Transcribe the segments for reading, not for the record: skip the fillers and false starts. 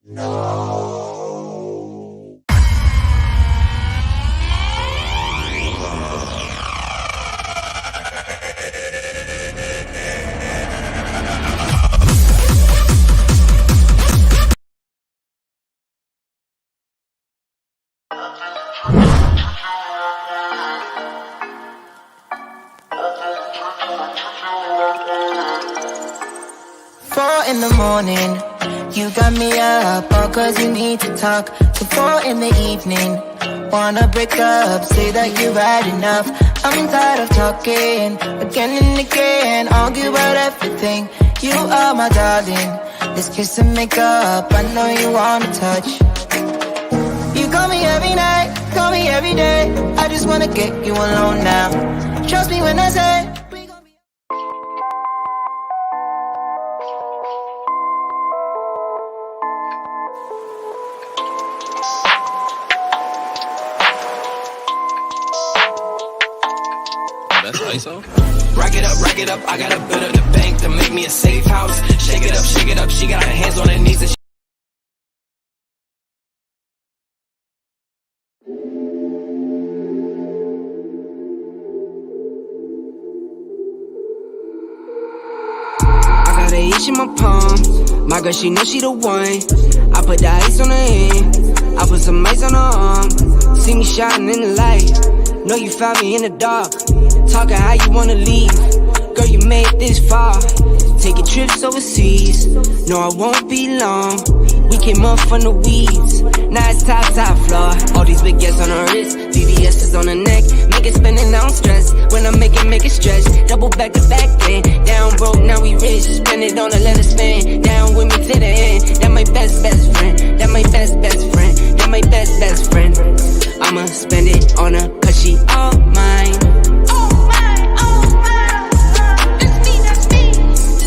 In the morning, you got me up, all cause you need to talk. To 4 in the evening, wanna break up, say that you've had enough. I'm tired of talking, again and again, argue about everything. You are my darling, let's kiss and make up, I know you wanna touch. You call me every night, call me every day, I just wanna get you alone now. Trust me when I say ISO. Rack it up, I gotta build up the bank to make me a safe house. Shake it up, she got her hands on her knees and I got a itch in my palm, my girl, she know she the one. I put the ice on her hand, I put some ice on her arm. See me shining in the light, know you found me in the dark. Talking how you wanna leave, girl, you made this far. Taking trips overseas, no, I won't be long. We came up from the weeds, now it's top floor. All these big yes on her wrist, VVS is on her neck. Make it spin and I don't stress, when I make it stretch. Double back to back then, down broke, now we rich. Spend it on her, let her spin, down with me to the end. That my best friend, that my best friend, that my best friend. I'ma spend it on her, cause she all mine.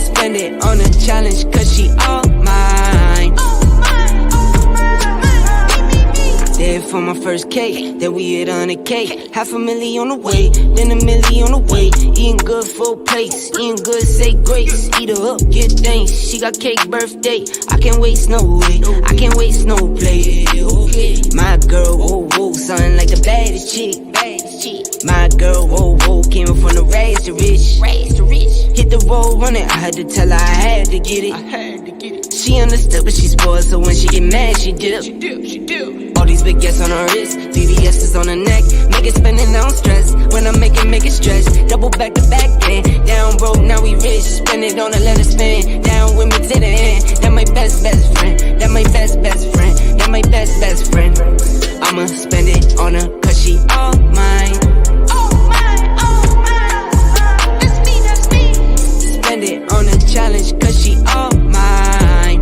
Spend it on a challenge, cause she all mine. There for my first cake, then we hit 100K. $500,000 on the way, then $1 million on the way. Eating good full plates, eating good, say grace. Eat her up, get thanks, she got cake birthday. I can't waste no way, I can't waste no play. My girl, whoa, whoa, something like the baddest chick. My girl, whoa, whoa, came up from the rags to rich. Hit the road running, I had to tell her I had to get it. She understood, but she spoiled, so when she get mad, she dip. All these big yes on her wrist, VVS is on her neck. Make it spin and I don't stress, when I make it stretch. Double back to back then, down broke, now we rich. Spend it on her, let her spin, down with me to the end. That my best friend, that my best friend, that my best friend. I'ma spend it on her, cause she all mine. Spend it on a challenge, cause she all mine.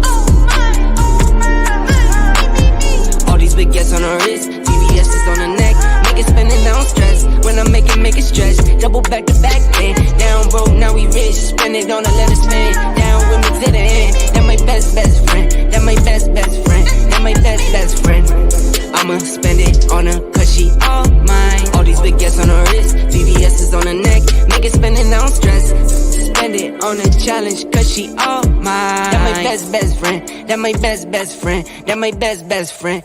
All these big yes on her wrist, VVS is on her neck. Make it spin and I don't stress, when I make it stretch. Double back to back then, down broke, now we rich. Spend it on her, let her spin, down with me to the end. That my best friend, that my best friend, that my best friend. I'ma spend it on her, cause she all mine. All these big yes on her wrist, VVS is on her neck. Make it spin and I don't stress, spend it on a challenge, cause she all mine. That my best friend, that my best friend, that my best friend.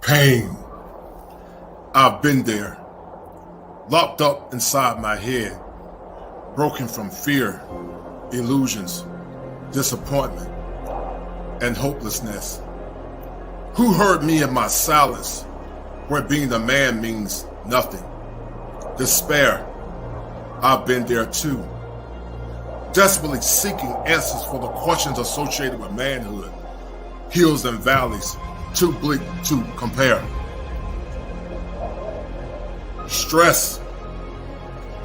Pain. I've been there, locked up inside my head, broken from fear, illusions, disappointment, and hopelessness. Who heard me in my silence, where being a man means nothing? Despair. I've been there too, desperately seeking answers for the questions associated with manhood, hills and valleys, too bleak to compare. Stress,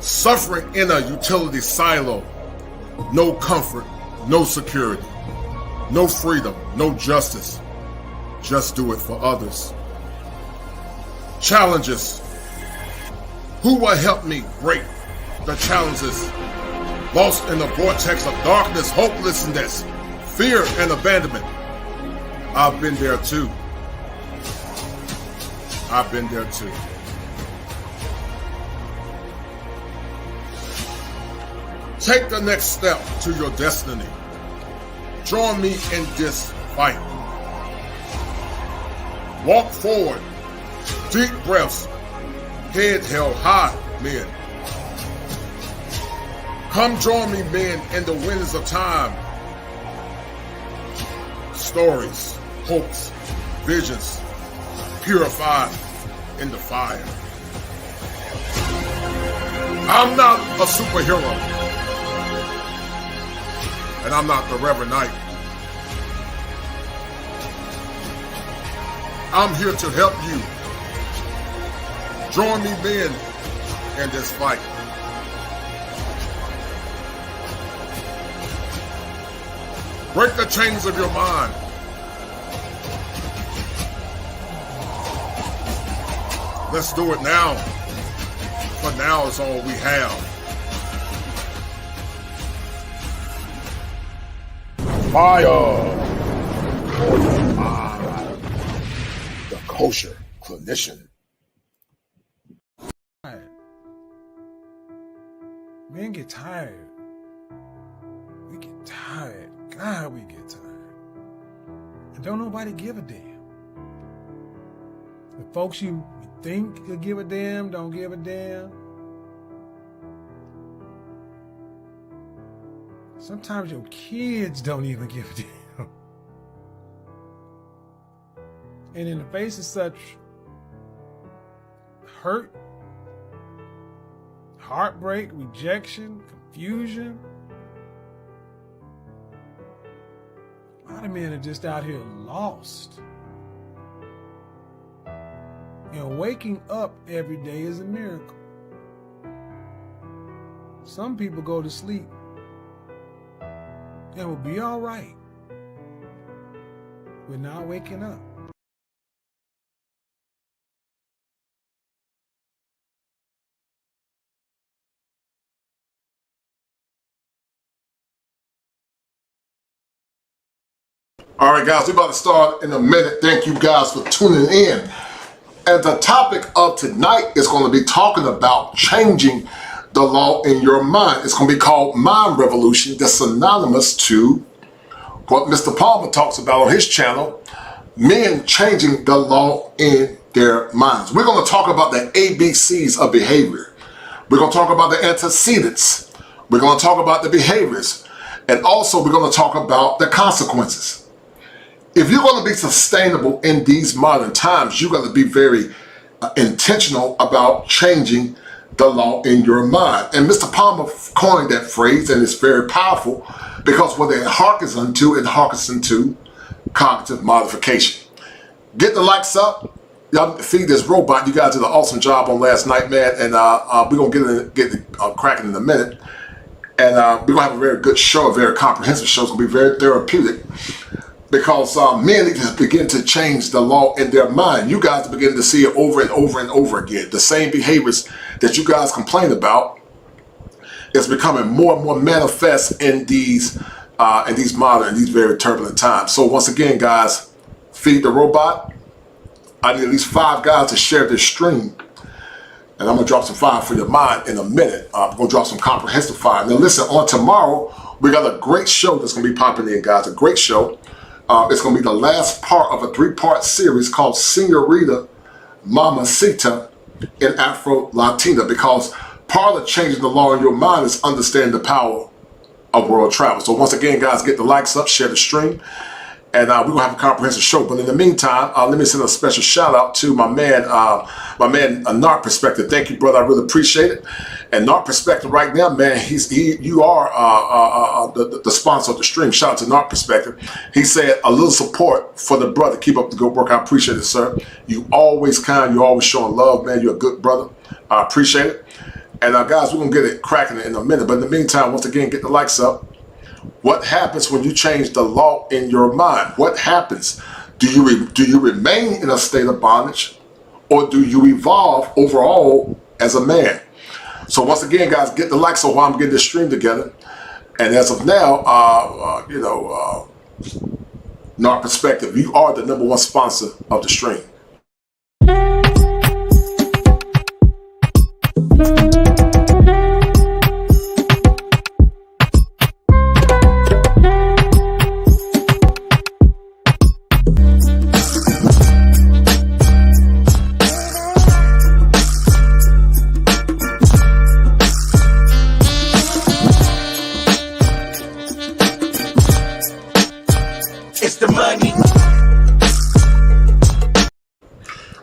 suffering in a utility silo, no comfort, no security, no freedom, no justice, just do it for others. Challenges, who will help me break the challenges? Lost in the vortex of darkness, hopelessness, fear, and abandonment. I've been there too. I've been there too. Take the next step to your destiny. Join me in this fight. Walk forward. Deep breaths. Head held high, men. Come join me, men, in the winds of time. Stories, hopes, visions, purified in the fire. I'm not a superhero, and I'm not the Reverend Knight. I'm here to help you. Join me, men, in this fight. Break the chains of your mind. Let's do it now. For now is all we have. Fire for your mind. The kosher clinician. Men get tired. We get tired. God, we get tired. And don't nobody give a damn. The folks you think will give a damn don't give a damn. Sometimes your kids don't even give a damn. And in the face of such hurt, heartbreak, rejection, confusion, a lot of men are just out here lost. And waking up every day is a miracle. Some people go to sleep and will be all right with not waking up. All right, guys, we're about to start in a minute. Thank you guys for tuning in. And the topic of tonight is going to be talking about changing the law in your mind. It's going to be called Mind Revolution. That's synonymous to what Mr. Palmer talks about on his channel, men changing the law in their minds. We're going to talk about the ABCs of behavior. We're going to talk about the antecedents. We're going to talk about the behaviors. And also we're going to talk about the consequences. If you're going to be sustainable in these modern times, you're going to be very intentional about changing the law in your mind. And Mr. Palmer coined that phrase, and it's very powerful because what it harkens into cognitive modification. Get the likes up. Y'all feed this robot. You guys did an awesome job on last night, man. And we're going to get it cracking in a minute. And we're going to have a very good show, a very comprehensive show. It's going to be very therapeutic. Because men need to begin to change the law in their mind. You guys are beginning to see it over and over and over again. The same behaviors that you guys complain about is becoming more and more manifest in these very turbulent times. So once again, guys, feed the robot. I need at least 5 guys to share this stream. And I'm going to drop some fire for your mind in a minute. I'm going to drop some comprehensive fire. Now listen, on tomorrow, we got a great show that's going to be popping in, guys. A great show. It's going to be the last part of a 3-part series called Senorita Mamacita in Afro-Latina, because part of changing the law in your mind is understanding the power of world travel. So once again, guys, get the likes up, share the stream, and we're gonna have a comprehensive show. But in the meantime, let me send a special shout out to my man, Narc Perspective. Thank you, brother. I really appreciate it. And Narc Perspective right now, man, you are the sponsor of the stream. Shout out to Narc Perspective. He said a little support for the brother. Keep up the good work. I appreciate it, sir. You always kind. You always showing love, man. You're a good brother. I appreciate it. And guys, we're gonna get it cracking in a minute. But in the meantime, once again, get the likes up. What happens when you change the law in your mind? What happens? Do you remain in a state of bondage, or do you evolve overall as a man? So once again, guys, get the likes on while I'm getting this stream together. And as of now, Narc Perspective, you are the #1 sponsor of the stream.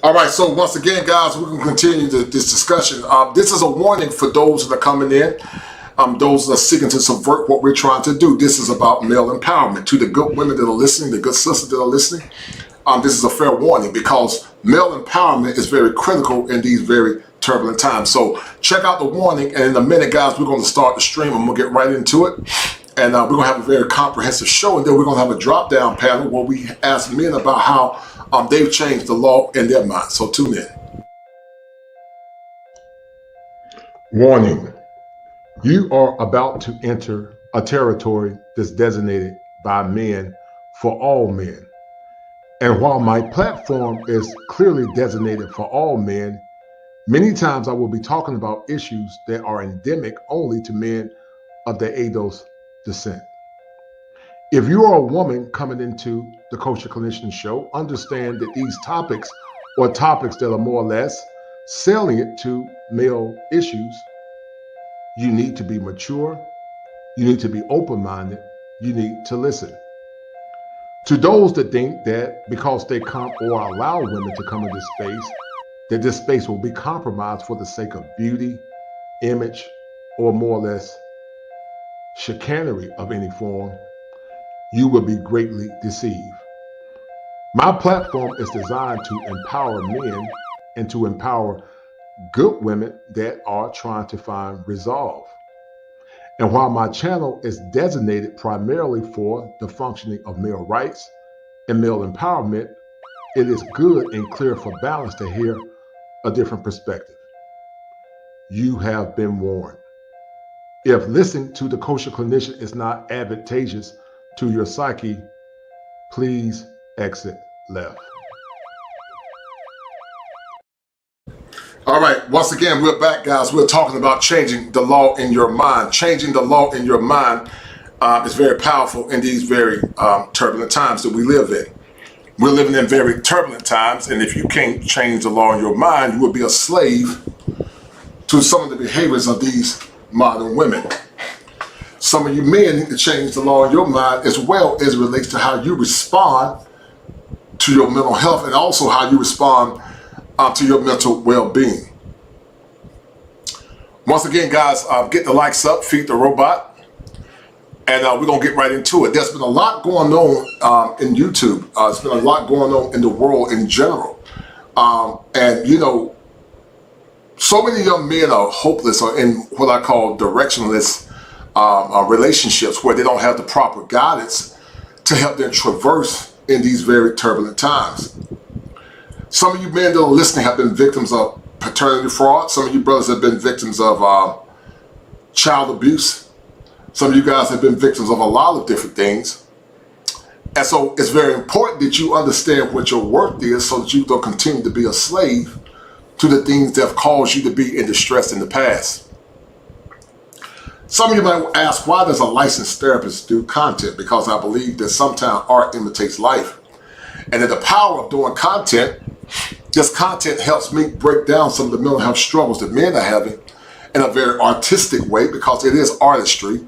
All right, so once again, guys, we're going to continue this discussion. This is a warning for those that are coming in, those that are seeking to subvert what we're trying to do. This is about male empowerment. To the good women that are listening, the good sisters that are listening, this is a fair warning, because male empowerment is very critical in these very turbulent times. So check out the warning, and in a minute, guys, we're going to start the stream, and we'll get right into it. And we're going to have a very comprehensive show, and then we're going to have a drop-down panel where we ask men about how they've changed the law in their mind. So tune in. Warning. You are about to enter a territory that's designated by men for all men. And while my platform is clearly designated for all men, many times I will be talking about issues that are endemic only to men of the ADOS descent. If you are a woman coming into the Kosher Clinician Show, understand that these topics, or topics that are more or less salient to male issues, you need to be mature, you need to be open-minded, you need to listen. To those that think that because they come or allow women to come in this space, that this space will be compromised for the sake of beauty, image, or more or less chicanery of any form, you will be greatly deceived. My platform is designed to empower men and to empower good women that are trying to find resolve. And while my channel is designated primarily for the functioning of male rights and male empowerment, it is good and clear for balance to hear a different perspective. You have been warned. If listening to the Kosher Clinician is not advantageous to your psyche, please exit left. All right, once again, we're back, guys. We're talking about changing the law in your mind. Changing the law in your mind is very powerful in these very turbulent times that we live in. We're living in very turbulent times, and if you can't change the law in your mind, you will be a slave to some of the behaviors of these modern women. Some of you men need to change the law in your mind as well as it relates to how you respond to your mental health, and also how you respond to your mental well-being. Once again, guys, get the likes up, feed the robot, and we're going to get right into it. There's been a lot going on in YouTube. There's been a lot going on in the world in general. And, you know, so many young men are hopeless or in what I call directionless relationships, where they don't have the proper guidance to help them traverse in these very turbulent times. Some of you men that are listening have been victims of paternity fraud. Some of you brothers have been victims of child abuse. Some of you guys have been victims of a lot of different things. And so it's very important that you understand what your worth is, so that you don't continue to be a slave to the things that have caused you to be in distress in the past. Some of you might ask, why does a licensed therapist do content? Because I believe that sometimes art imitates life. And in the power of doing content, this content helps me break down some of the mental health struggles that men are having in a very artistic way, because it is artistry.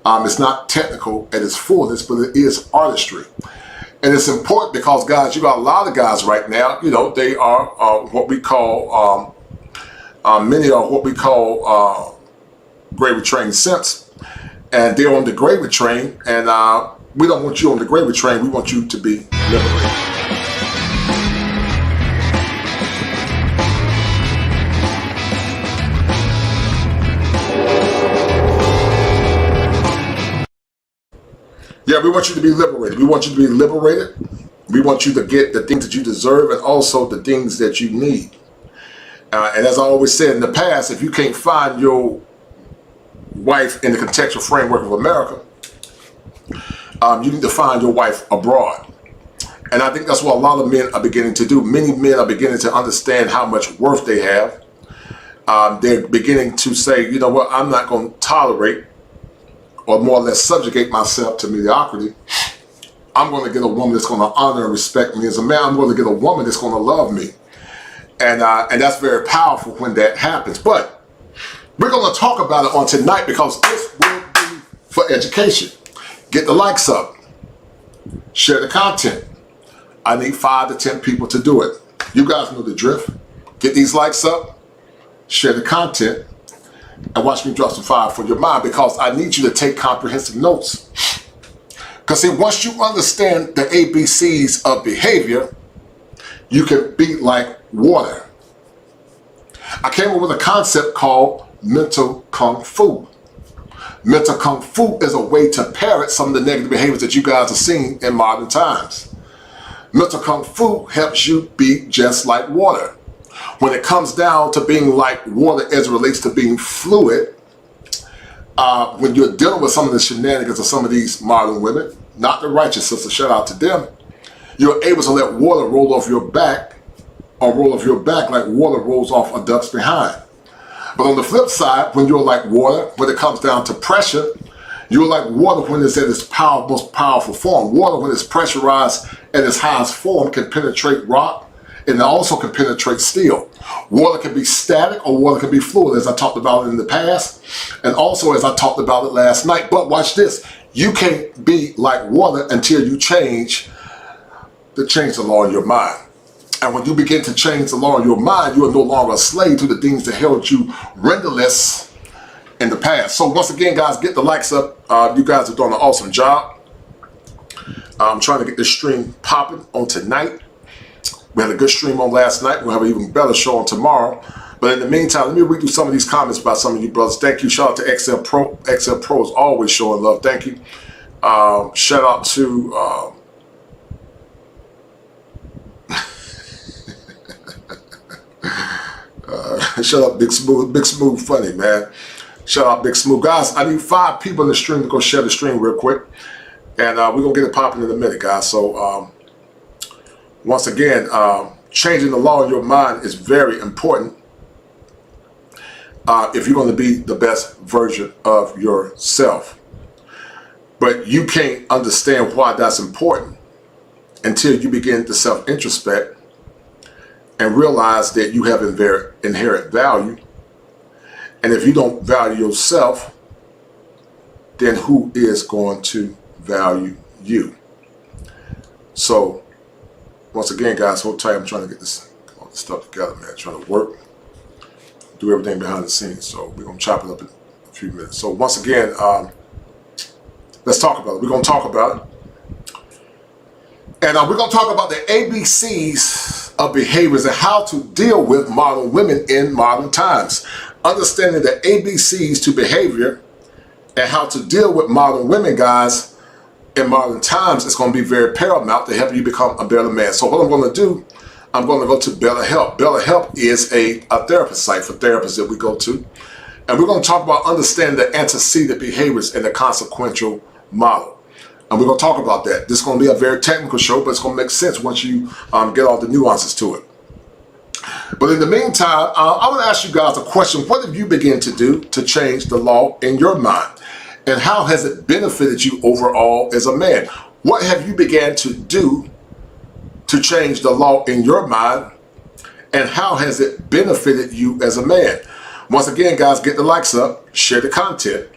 It's not technical at its fullness, but it is artistry. And it's important because, guys, you got a lot of guys right now, you know, they are what we call, many are what we call gravy train simps. And they're on the gravy train, and we don't want you on the gravy train, we want you to be liberated. Yeah, we want you to be liberated. We want you to be liberated. We want you to get the things that you deserve and also the things that you need. And as I always said in the past, if you can't find your wife in the contextual framework of America, you need to find your wife abroad. And I think that's what a lot of men are beginning to do. Many men are beginning to understand how much worth they have. They're beginning to say, you know what, I'm not going to tolerate or more or less subjugate myself to mediocrity. I'm going to get a woman that's going to honor and respect me as a man. I'm going to get a woman that's going to love me. And that's very powerful when that happens. But we're going to talk about it on tonight because this will be for education. Get the likes up. Share the content. I need 5 to 10 people to do it. You guys know the drift. Get these likes up. Share the content. And watch me drop some fire for your mind, because I need you to take comprehensive notes. Because see, once you understand the ABCs of behavior, you can be like water. I came up with a concept called mental kung fu. Mental kung fu is a way to parrot some of the negative behaviors that you guys are seeing in modern times. Mental kung fu helps you be just like water. When it comes down to being like water as it relates to being fluid, when you're dealing with some of the shenanigans of some of these modern women, not the righteous sisters, shout out to them, you're able to let water roll off your back, or roll off your back like water rolls off a duck's behind. But on the flip side, when you're like water, when it comes down to pressure, you're like water when it's at its most powerful form. Water, when it's pressurized at its highest form, can penetrate rock, and it also can penetrate steel. Water can be static or water can be fluid, as I talked about it in the past, and also as I talked about it last night. But watch this. You can't be like water until you change the law in your mind. And when you begin to change the law in your mind, you are no longer a slave to the things that held you renderless in the past. So once again, guys, get the likes up. You guys are doing an awesome job. I'm trying to get this stream popping on tonight. We had a good stream on last night. We'll have an even better show on tomorrow. But in the meantime, let me read through some of these comments by some of you brothers. Thank you. Shout out to XL Pro. XL Pro is always showing love. Thank you. Shout out to... shout out Big Smooth Funny, man. Shout out Big Smooth. Guys, I need 5 people in the stream to go share the stream real quick. And we're going to get it popping in a minute, guys. So... once again, changing the law in your mind is very important if you're going to be the best version of yourself. But you can't understand why that's important until you begin to self-introspect and realize that you have inherent value. And if you don't value yourself, then who is going to value you? So, once again, guys, hold tight. I'm trying to get all this stuff together, man. Trying to work, do everything behind the scenes. So we're going to chop it up in a few minutes. So once again, let's talk about it. We're going to talk about it. And we're going to talk about the ABCs of behaviors and how to deal with modern women in modern times. Understanding the ABCs to behavior and how to deal with modern women, guys, in modern times, it's going to be very paramount to help you become a better man. So what I'm going to do, I'm going to go to BetterHelp. BetterHelp is a therapist site for therapists that we go to. And we're going to talk about understanding the antecedent behaviors and the consequential model. And we're going to talk about that. This is going to be a very technical show, but it's going to make sense once you get all the nuances to it. But in the meantime, I want to ask you guys a question. What have you begun to do to change the law in your mind? And how has it benefited you overall as a man? What have you began to do to change the law in your mind? And how has it benefited you as a man? Once again, guys, get the likes up, share the content,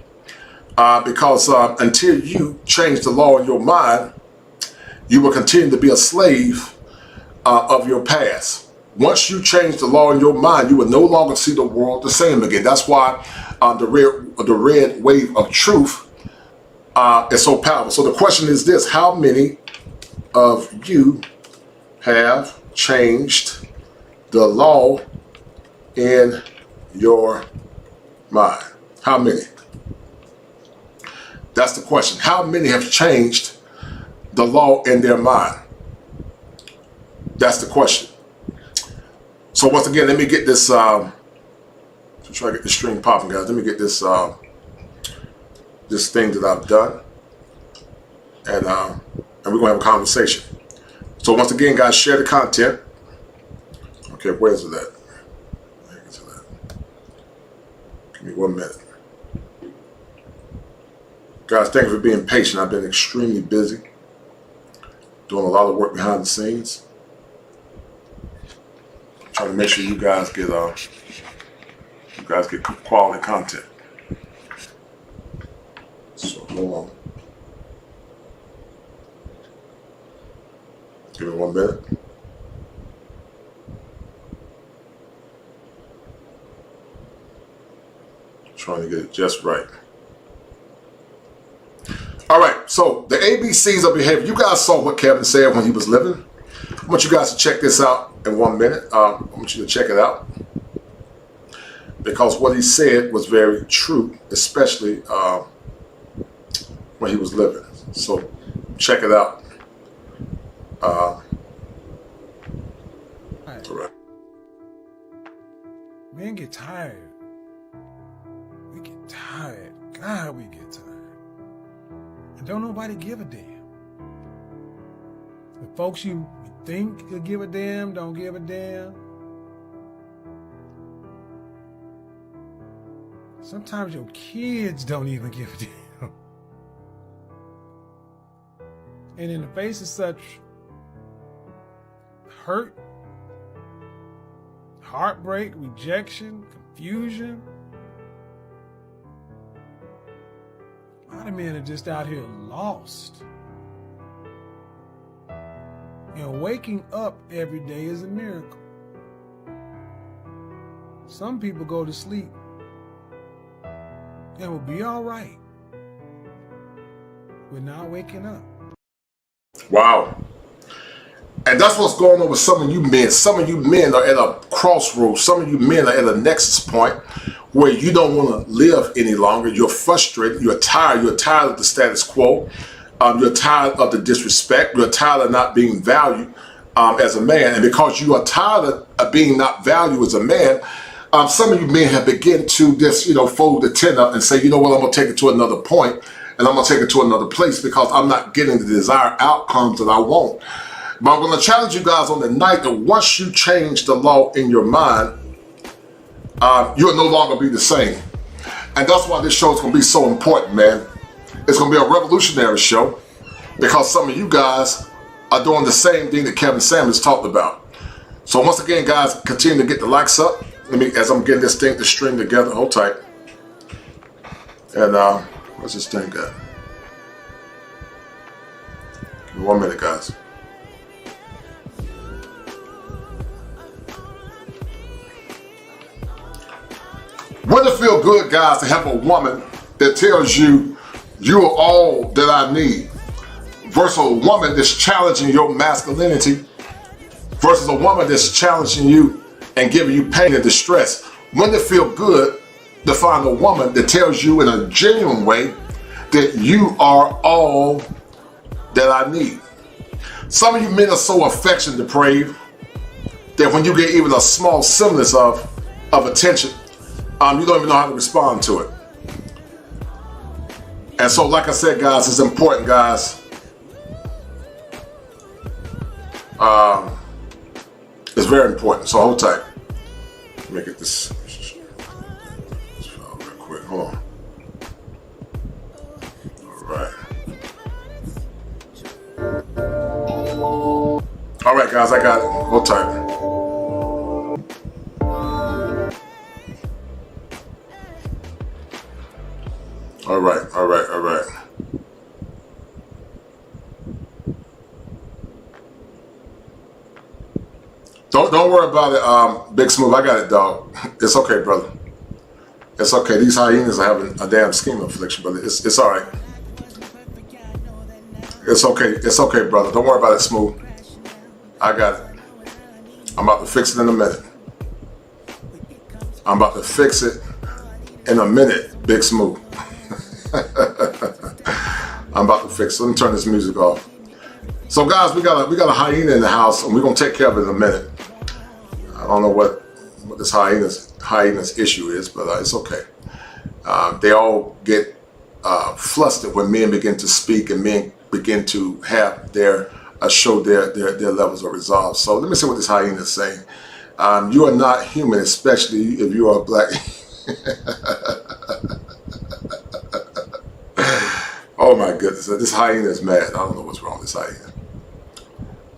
because until you change the law in your mind, you will continue to be a slave of your past. Once you change the law in your mind, you will no longer see the world the same again. That's why the red wave of truth is so powerful. So the question is this: how many of you have changed the law in your mind? How many? That's the question. How many have changed the law in their mind? That's the question. So once again, let me get this, to try to get the stream popping, guys. Let me get this, this thing that I've done, and we're gonna have a conversation. So once again, guys, share the content. Okay, where's it at? Give me 1 minute. Guys, thank you for being patient. I've been extremely busy, doing a lot of work behind the scenes. Trying to make sure you guys get quality content. So hold on. Give me 1 minute. Trying to get it just right. All right, so the ABCs of behavior. You guys saw what Kevin said when he was living. I want you guys to check this out in 1 minute. I want you to check it out, because what he said was very true, especially when he was living. So check it out. All right. Men get tired. We get tired. God, we get tired. And don't nobody give a damn. The folks you think will give a damn don't give a damn. Sometimes your kids don't even give a damn. And in the face of such hurt, heartbreak, rejection, confusion, a lot of men are just out here lost. And waking up every day is a miracle. Some people go to sleep and will be all right with not waking up. Wow. And that's what's going on with some of you men. Some of you men are at a crossroads. Some of you men are at a nexus point where you don't want to live any longer. You're frustrated. You're tired. You're tired of the status quo. You're tired of the disrespect. You're tired of not being valued as a man. And because you are tired of being not valued as a man, some of you men have begun to just, fold the tent up and say, you know what, I'm going to take it to another point, and I'm going to take it to another place because I'm not getting the desired outcomes that I want. But I'm going to challenge you guys on the night that once you change the law in your mind, you'll no longer be the same. And that's why this show is going to be so important, man. It's going to be a revolutionary show because some of you guys are doing the same thing that Kevin Samuels talked about. So once again, guys, continue to get the likes up. As I'm getting this thing to string together, hold tight. And where's this thing at? Give me 1 minute, guys. Wouldn't it feel good, guys, to have a woman that tells you you are all that I need, versus a woman that's challenging your masculinity, versus a woman that's challenging you and giving you pain and distress? Wouldn't it feel good to find a woman that tells you in a genuine way that you are all that I need? Some of you men are so affection depraved that when you get even a small semblance of attention, you don't even know how to respond to it. And so, like I said, guys, it's important, guys. It's very important. So hold tight. Let me get this file real quick. Hold on. guys, I got it. Hold tight. All right. Don't worry about it, Big Smooth. I got it, dog. It's okay, brother. It's okay. These hyenas are having a damn scheme affliction, brother. It's all right. It's okay. It's okay, brother. Don't worry about it, Smooth. I got it. I'm about to fix it in a minute. I'm about to fix it in a minute, Big Smooth. I'm about to fix it. Let me turn this music off. So guys, we got a hyena in the house, and we're gonna take care of it in a minute. I don't know what this hyena's issue is, but it's okay. They all get flustered when men begin to speak and men begin to have show their levels of resolve. So let me see what this hyena is saying. You are not human, especially if you are black. Oh my goodness, this hyena is mad. I don't know what's wrong with this hyena.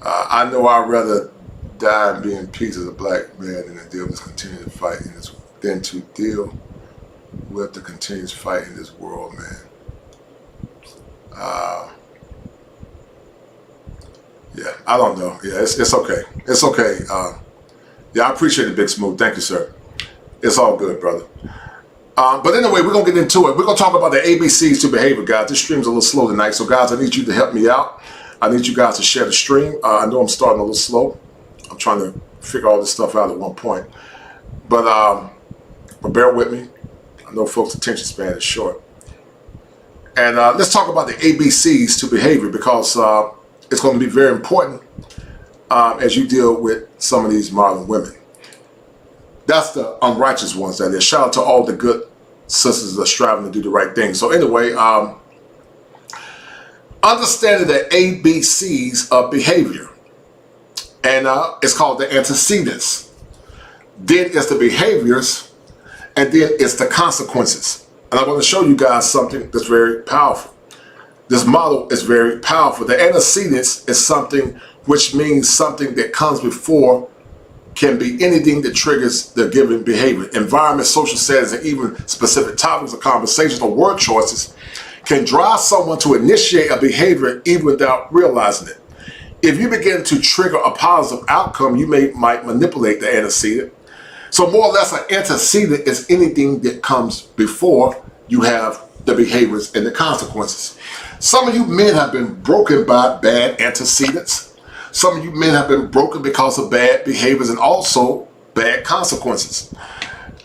I know I'd rather die and be in peace as a black man than to deal with this continuous fight in this, than to deal with the continuous fight in this world, man. Yeah, I don't know. Yeah, it's okay. It's okay. Yeah, I appreciate it, Big Smooth. Thank you, sir. It's all good, brother. But anyway, we're going to get into it. We're going to talk about the ABCs to behavior, guys. This stream's a little slow tonight. So, guys, I need you to help me out. I need you guys to share the stream. I know I'm starting a little slow. I'm trying to figure all this stuff out at one point. But bear with me. I know folks' attention span is short. And let's talk about the ABCs to behavior, because it's going to be very important as you deal with some of these modern women. That's the unrighteous ones, that is. Shout out to all the good sisters that are striving to do the right thing. So anyway, understanding the ABCs of behavior. And it's called the antecedents. Then it's the behaviors, and then it's the consequences. And I'm going to show you guys something that's very powerful. This model is very powerful. The antecedents is something which means something that comes before, can be anything that triggers the given behavior. Environment, social settings, and even specific topics of conversations or word choices can drive someone to initiate a behavior even without realizing it. If you begin to trigger a positive outcome, you might manipulate the antecedent. So more or less, an antecedent is anything that comes before you have the behaviors and the consequences. Some of you men have been broken by bad antecedents. Some of you men have been broken because of bad behaviors and also bad consequences.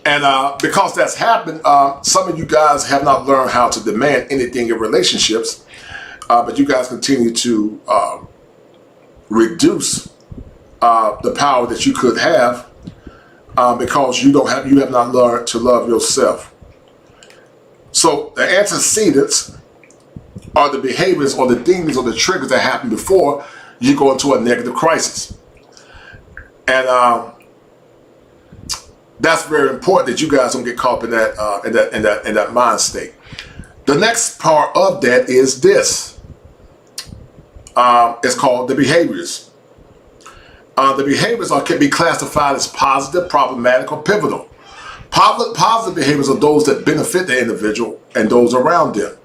And because that's happened, some of you guys have not learned how to demand anything in relationships, but you guys continue to reduce the power that you could have because you have not learned to love yourself. So the antecedents are the behaviors or the things or the triggers that happen before you go into a negative crisis. And that's very important that you guys don't get caught up in that mind state. The next part of that is this. It's called the behaviors. The behaviors can be classified as positive, problematic, or pivotal. Positive behaviors are those that benefit the individual and those around them.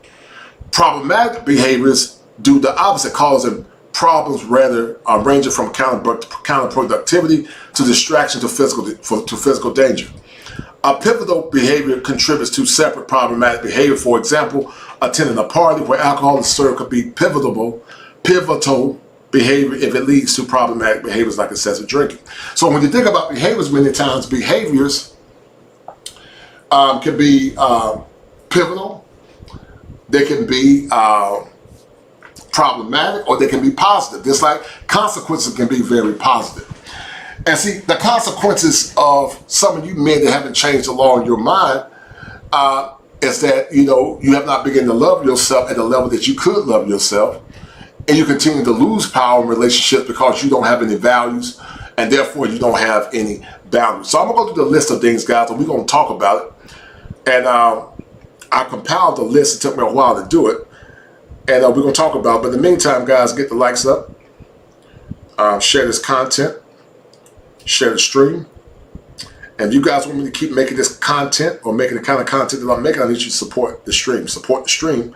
Problematic behaviors do the opposite, causing problems ranging from counterproductivity to distraction to physical danger. A pivotal behavior contributes to separate problematic behavior. For example, attending a party where alcohol is served could be pivotal behavior if it leads to problematic behaviors like excessive drinking. So when you think about behaviors, many times behaviors can be pivotal, they can be problematic, or they can be positive. Just like consequences can be very positive. And see, the consequences of some of you men that haven't changed the law in your mind is that, you have not begun to love yourself at the level that you could love yourself. And you continue to lose power in relationships because you don't have any values, and therefore you don't have any boundaries. So I'm going to go through the list of things, guys, and we're going to talk about it. And I compiled the list. It took me a while to do it. And we're going to talk about it. But in the meantime, guys, get the likes up. share this content, share the stream. And if you guys want me to keep making this content or making the kind of content that I'm making, I need you to support the stream. Support the stream,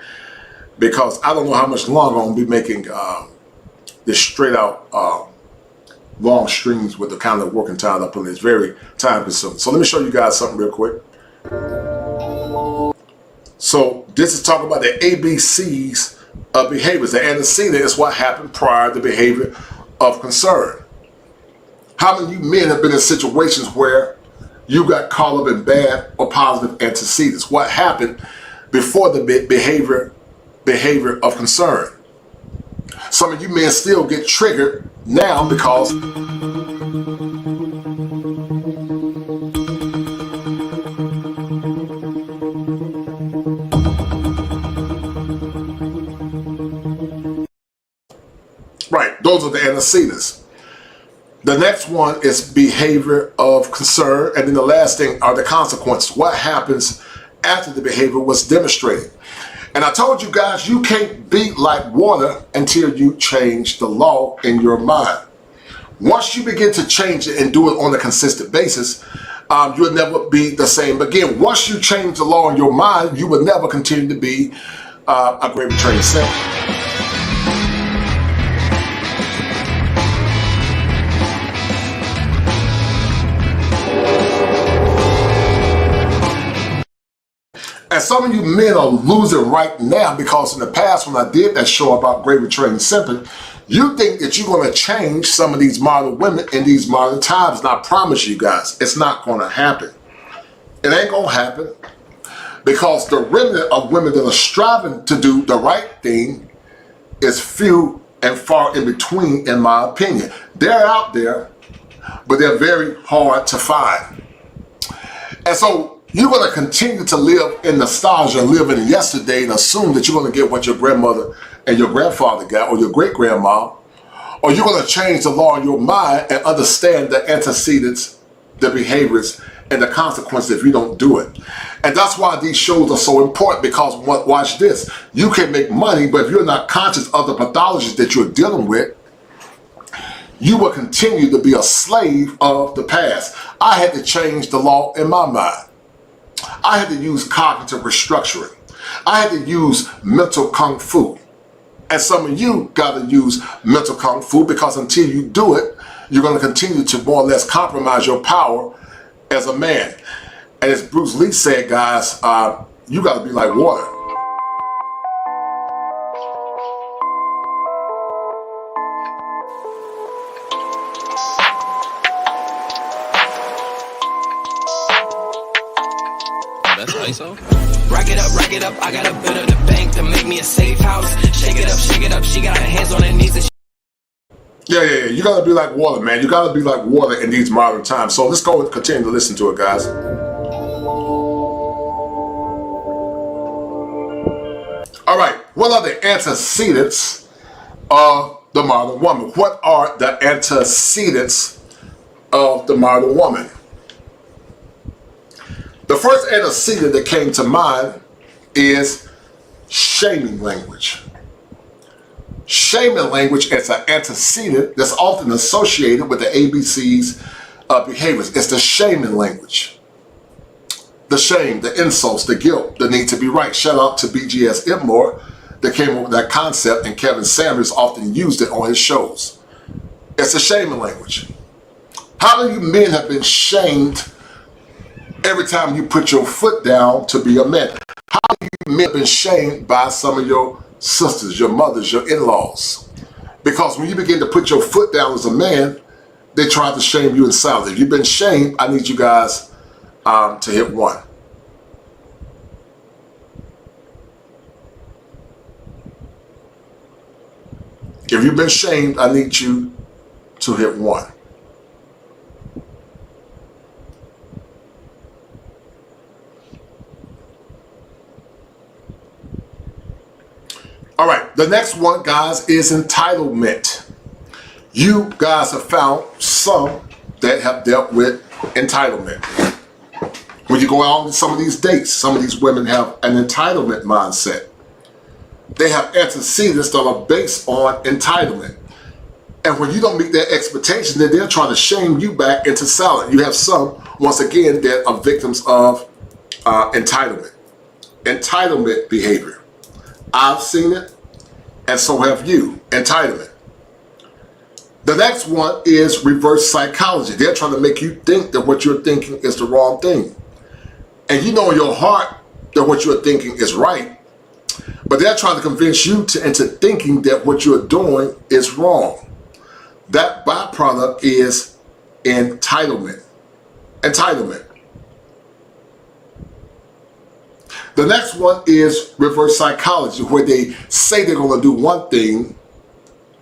because I don't know how much longer I'm going to be making this straight out long streams with the kind of working time up on this. Very time consuming. So let me show you guys something real quick. So this is talking about the ABCs of behaviors. The antecedent is what happened prior to behavior of concern. How many of you men have been in situations where you got caught up in bad or positive antecedents? What happened before the behavior of concern? Some of you men still get triggered now because right, those are the antecedents. The next one is behavior of concern, and then the last thing are the consequences. What happens after the behavior was demonstrated? And I told you guys, you can't be like water until you change the law in your mind. Once you begin to change it and do it on a consistent basis, you'll never be the same again. Once you change the law in your mind, you will never continue to be a great returning sinner. And some of you men are losing right now because in the past when I did that show about great returning simping, you think that you're going to change some of these modern women in these modern times. And I promise you guys, it's not going to happen. It ain't going to happen, because the remnant of women that are striving to do the right thing is few and far in between, in my opinion. They're out there, but they're very hard to find. And so you're going to continue to live in nostalgia, live in yesterday, and assume that you're going to get what your grandmother and your grandfather got, or your great-grandma, or you're going to change the law in your mind and understand the antecedents, the behaviors, and the consequences if you don't do it. And that's why these shows are so important, because watch this. You can make money, but if you're not conscious of the pathologies that you're dealing with, you will continue to be a slave of the past. I had to change the law in my mind. I had to use cognitive restructuring. I had to use mental kung fu. And some of you got to use mental kung fu, because until you do it, you're going to continue to more or less compromise your power as a man. And as Bruce Lee said, guys, you got to be like water. Rack it up, I got a bit of the bank to make me a safe house. Shake it up, she got her hands on her knees and Yeah. You gotta be like water, man. You gotta be like water in these modern times. So let's go and continue to listen to it, guys. All right, what are the antecedents of the modern woman? What are the antecedents of the modern woman? The first antecedent that came to mind is shaming language. Shaming language is an antecedent that's often associated with the ABCs of behaviors. It's the shaming language. The shame, the insults, the guilt, the need to be right. Shout out to BGS Itmore that came up with that concept, and Kevin Samuels often used it on his shows. It's the shaming language. How many of you men have been shamed every time you put your foot down to be a man? How many of you men have been shamed by some of your sisters, your mothers, your in-laws? Because when you begin to put your foot down as a man, they try to shame you in silence. If you've been shamed, I need you guys to hit 1. If you've been shamed, I need you to hit 1. All right, the next one, guys, is entitlement. You guys have found some that have dealt with entitlement. When you go out on some of these dates, some of these women have an entitlement mindset. They have antecedents that are based on entitlement. And when you don't meet their expectations, then they're trying to shame you back into silence. You have some, once again, that are victims of entitlement behavior. I've seen it, and so have you. Entitlement. The next one is reverse psychology. They're trying to make you think that what you're thinking is the wrong thing. And you know in your heart that what you're thinking is right, but they're trying to convince you into thinking that what you're doing is wrong. That byproduct is entitlement. Entitlement. The next one is reverse psychology, where they say they're going to do one thing,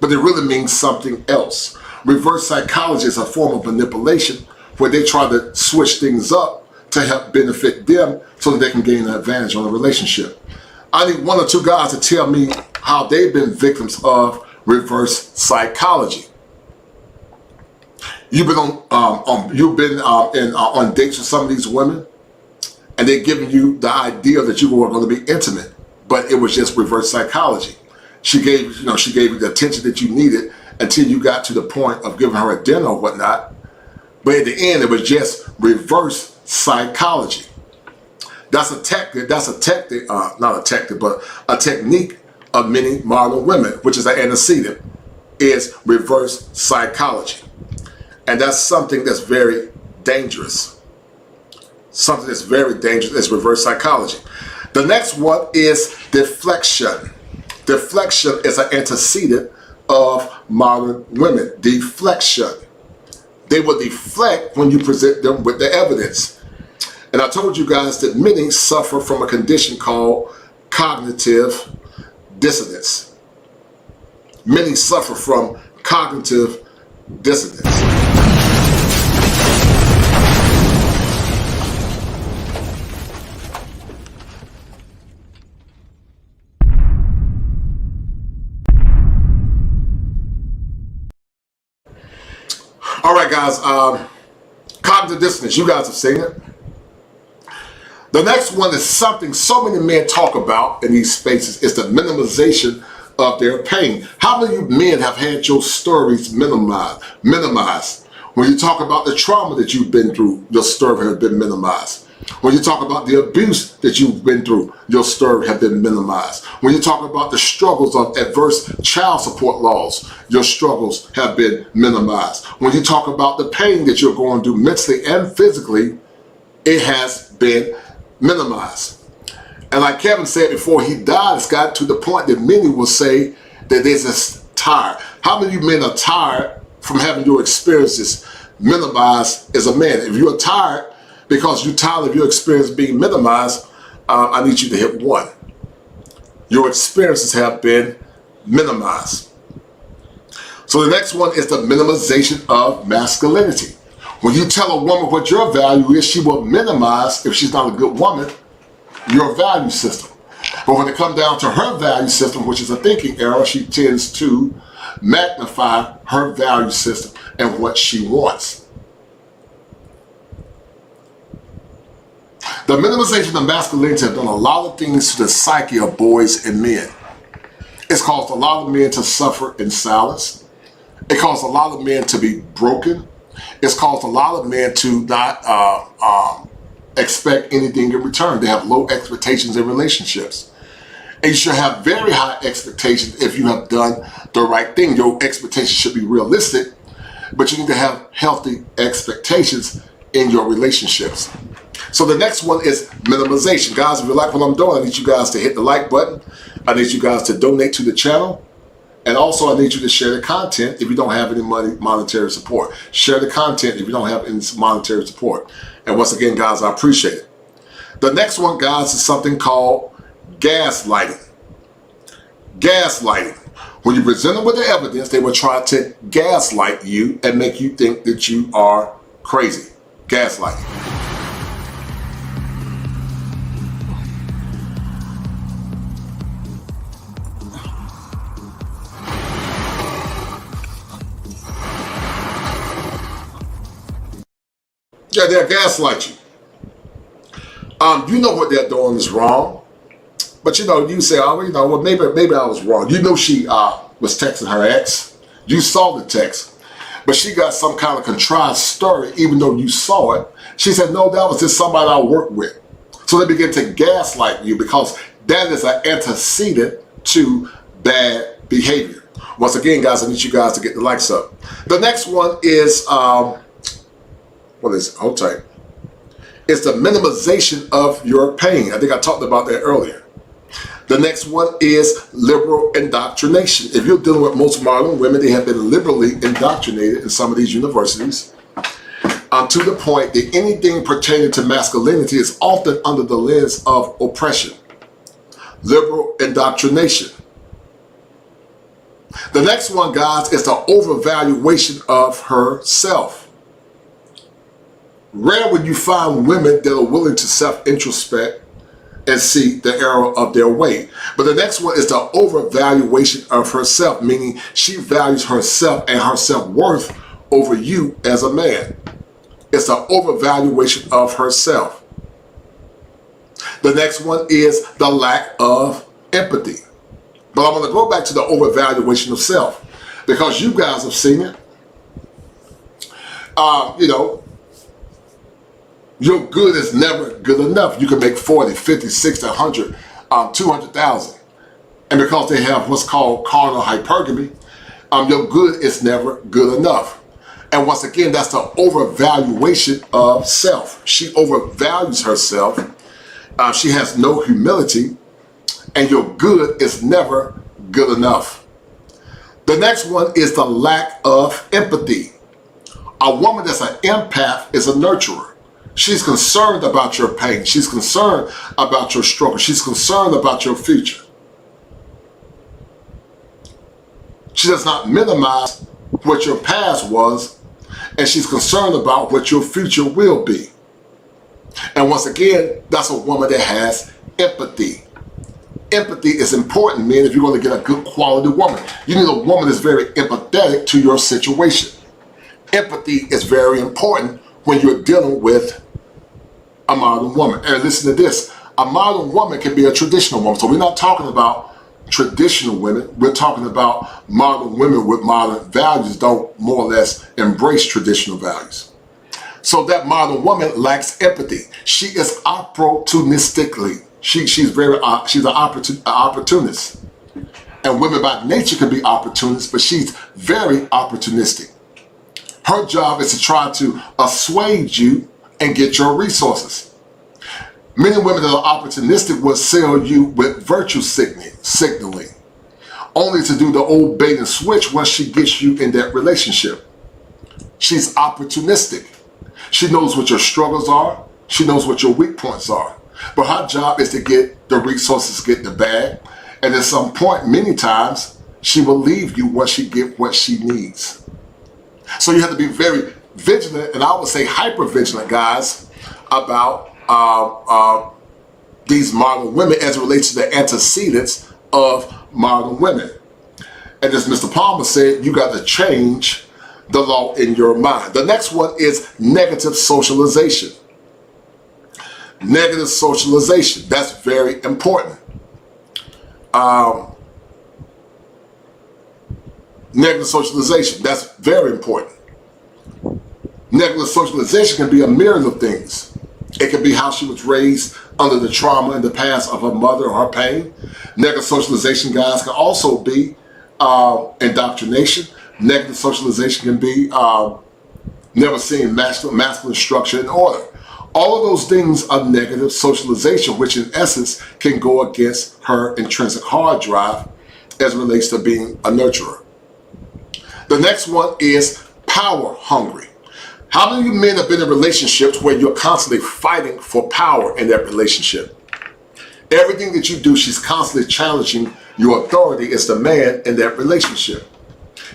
but it really means something else. Reverse psychology is a form of manipulation where they try to switch things up to help benefit them so that they can gain an advantage on the relationship. I need one or two guys to tell me how they've been victims of reverse psychology. You've been on dates with some of these women, and they're giving you the idea that you were going to be intimate, but it was just reverse psychology. She gave you the attention that you needed until you got to the point of giving her a dinner or whatnot. But at the end, it was just reverse psychology. That's a technique of many modern women, which is an antecedent, is reverse psychology. And that's something that's very dangerous. Something that's very dangerous is reverse psychology. The next one is deflection. Deflection is an antecedent of modern women. Deflection. They will deflect when you present them with the evidence. And I told you guys that many suffer from a condition called cognitive dissonance. Many suffer from cognitive dissonance. All right, guys, cognitive dissonance, you guys have seen it. The next one is something so many men talk about in these spaces, is the minimization of their pain. How many of you men have had your stories minimized? When you talk about the trauma that you've been through, your story has been minimized. When you talk about the abuse that you've been through, your story has been minimized. When you talk about the struggles of adverse child support laws, your struggles have been minimized. When you talk about the pain that you're going through mentally and physically, it has been minimized. And like Kevin said before he died, it's got to the point that many will say that they're just tired. How many of you men are tired from having your experiences minimized as a man? If you're tired because you're tired of your experience being minimized, I need you to hit 1. Your experiences have been minimized. So the next one is the minimization of masculinity. When you tell a woman what your value is, she will minimize, if she's not a good woman, your value system. But when it comes down to her value system, which is a thinking error, she tends to magnify her value system and what she wants. The minimization of masculinity has done a lot of things to the psyche of boys and men. It's caused a lot of men to suffer in silence. It caused a lot of men to be broken. It's caused a lot of men to not expect anything in return. They have low expectations in relationships. And you should have very high expectations if you have done the right thing. Your expectations should be realistic, but you need to have healthy expectations in your relationships. So the next one is minimization. Guys, if you like what I'm doing, I need you guys to hit the like button. I need you guys to donate to the channel. And also, I need you to share the content if you don't have any monetary support. Share the content if you don't have any monetary support. And once again, guys, I appreciate it. The next one, guys, is something called gaslighting. Gaslighting. When you present them with the evidence, they will try to gaslight you and make you think that you are crazy. Gaslighting. Yeah, they'll gaslight you. You know what they're doing is wrong, but you say, oh, well, maybe I was wrong. You know she was texting her ex. You saw the text, but she got some kind of contrived story, even though you saw it. She said, no, that was just somebody I worked with. So they begin to gaslight you because that is an antecedent to bad behavior. Once again, guys, I need you guys to get the likes up. The next one is, what is it? Hold tight. It's the minimization of your pain. I think I talked about that earlier. The next one is liberal indoctrination. If you're dealing with most modern women, they have been liberally indoctrinated in some of these universities to the point that anything pertaining to masculinity is often under the lens of oppression. Liberal indoctrination. The next one, guys, is the overvaluation of herself. Rare when you find women that are willing to self-introspect and see the error of their way. But the next one is the overvaluation of herself, meaning she values herself and her self-worth over you as a man. It's the overvaluation of herself. The next one is the lack of empathy. But I'm going to go back to the overvaluation of self because you guys have seen it. You know, your good is never good enough. You can make 40, 50, 60, 100, 200,000. And because they have what's called carnal hypergamy, your good is never good enough. And once again, that's the overvaluation of self. She overvalues herself. She has no humility. And your good is never good enough. The next one is the lack of empathy. A woman that's an empath is a nurturer. She's concerned about your pain. She's concerned about your struggle. She's concerned about your future. She does not minimize what your past was, and she's concerned about what your future will be. And once again, that's a woman that has empathy. Empathy is important, men, if you're going to get a good quality woman. You need a woman that's very empathetic to your situation. Empathy is very important when you're dealing with a modern woman. And listen to this, a modern woman can be a traditional woman. So we're not talking about traditional women, we're talking about modern women with modern values, don't more or less embrace traditional values. So that modern woman lacks empathy. She is opportunistically. She's an opportunist. And women by nature can be opportunists, but she's very opportunistic. Her job is to try to assuage you and get your resources. Many women that are opportunistic will sell you with virtue signaling, only to do the old bait and switch once she gets you in that relationship. She's opportunistic. She knows what your struggles are. She knows what your weak points are. But her job is to get the resources, get the bag. And at some point, many times, she will leave you once she gets what she needs. So you have to be very vigilant, and I would say hyper vigilant, guys, about these modern women as it relates to the antecedents of modern women. And as Mr. Palmer said, you got to change the law in your mind. The next one is negative socialization. Negative socialization, that's very important. Negative socialization, that's very important. Negative socialization can be a myriad of things. It can be how she was raised under the trauma in the past of her mother or her pain. Negative socialization, guys, can also be indoctrination. Negative socialization can be never seeing masculine structure and order. All of those things are negative socialization, which in essence can go against her intrinsic hard drive as it relates to being a nurturer. The next one is power hungry. How many of you men have been in relationships where you're constantly fighting for power in that relationship? Everything that you do, she's constantly challenging your authority as the man in that relationship.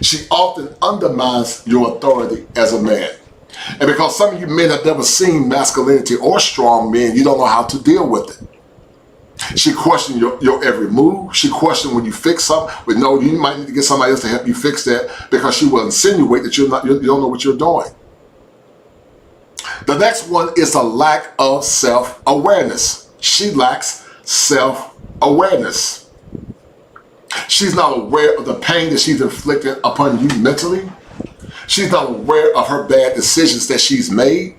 She often undermines your authority as a man. And because some of you men have never seen masculinity or strong men, you don't know how to deal with it. She questions your every move. She questions when you fix something. But no, you might need to get somebody else to help you fix that, because she will insinuate that you don't know what you're doing. The next one is a lack of self-awareness. She lacks self-awareness. She's not aware of the pain that she's inflicted upon you mentally. She's not aware of her bad decisions that she's made.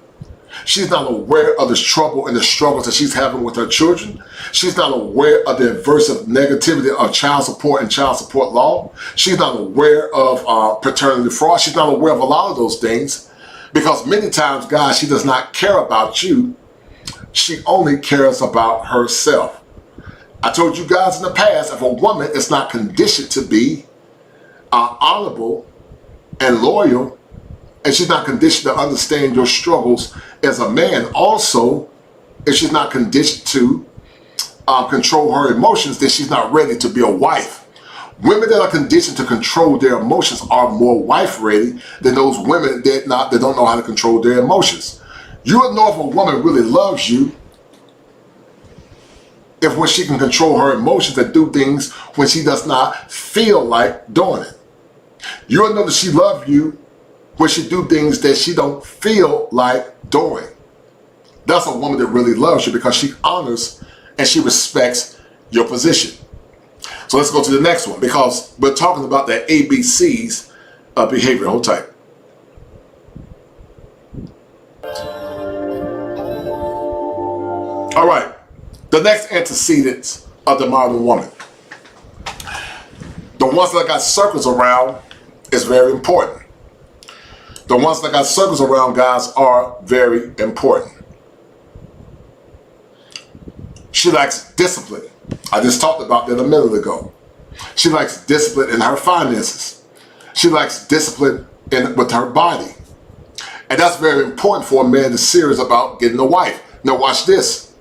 She's not aware of the trouble and the struggles that she's having with her children. She's not aware of the aversive negativity of child support and child support law. She's not aware of paternity fraud. She's not aware of a lot of those things because many times, guys, she does not care about you. She only cares about herself. I told you guys in the past, if a woman is not conditioned to be honorable and loyal, and she's not conditioned to understand your struggles as a man, also, if she's not conditioned to control her emotions, then she's not ready to be a wife. Women that are conditioned to control their emotions are more wife-ready than those women that don't know how to control their emotions. You will know if a woman really loves you if when she can control her emotions and do things when she does not feel like doing it. You'll know that she loves you when she do things that she don't feel like doing. That's a woman that really loves you because she honors and she respects your position. So let's go to the next one because we're talking about the ABCs of behavior. Hold tight. All right. The next antecedents of the modern woman. The ones that got circles around is very important. The ones that got circles around, guys, are very important. She likes discipline. I just talked about that a minute ago. She likes discipline in her finances. She likes discipline with her body. And that's very important for a man that's serious about getting a wife. Now watch this.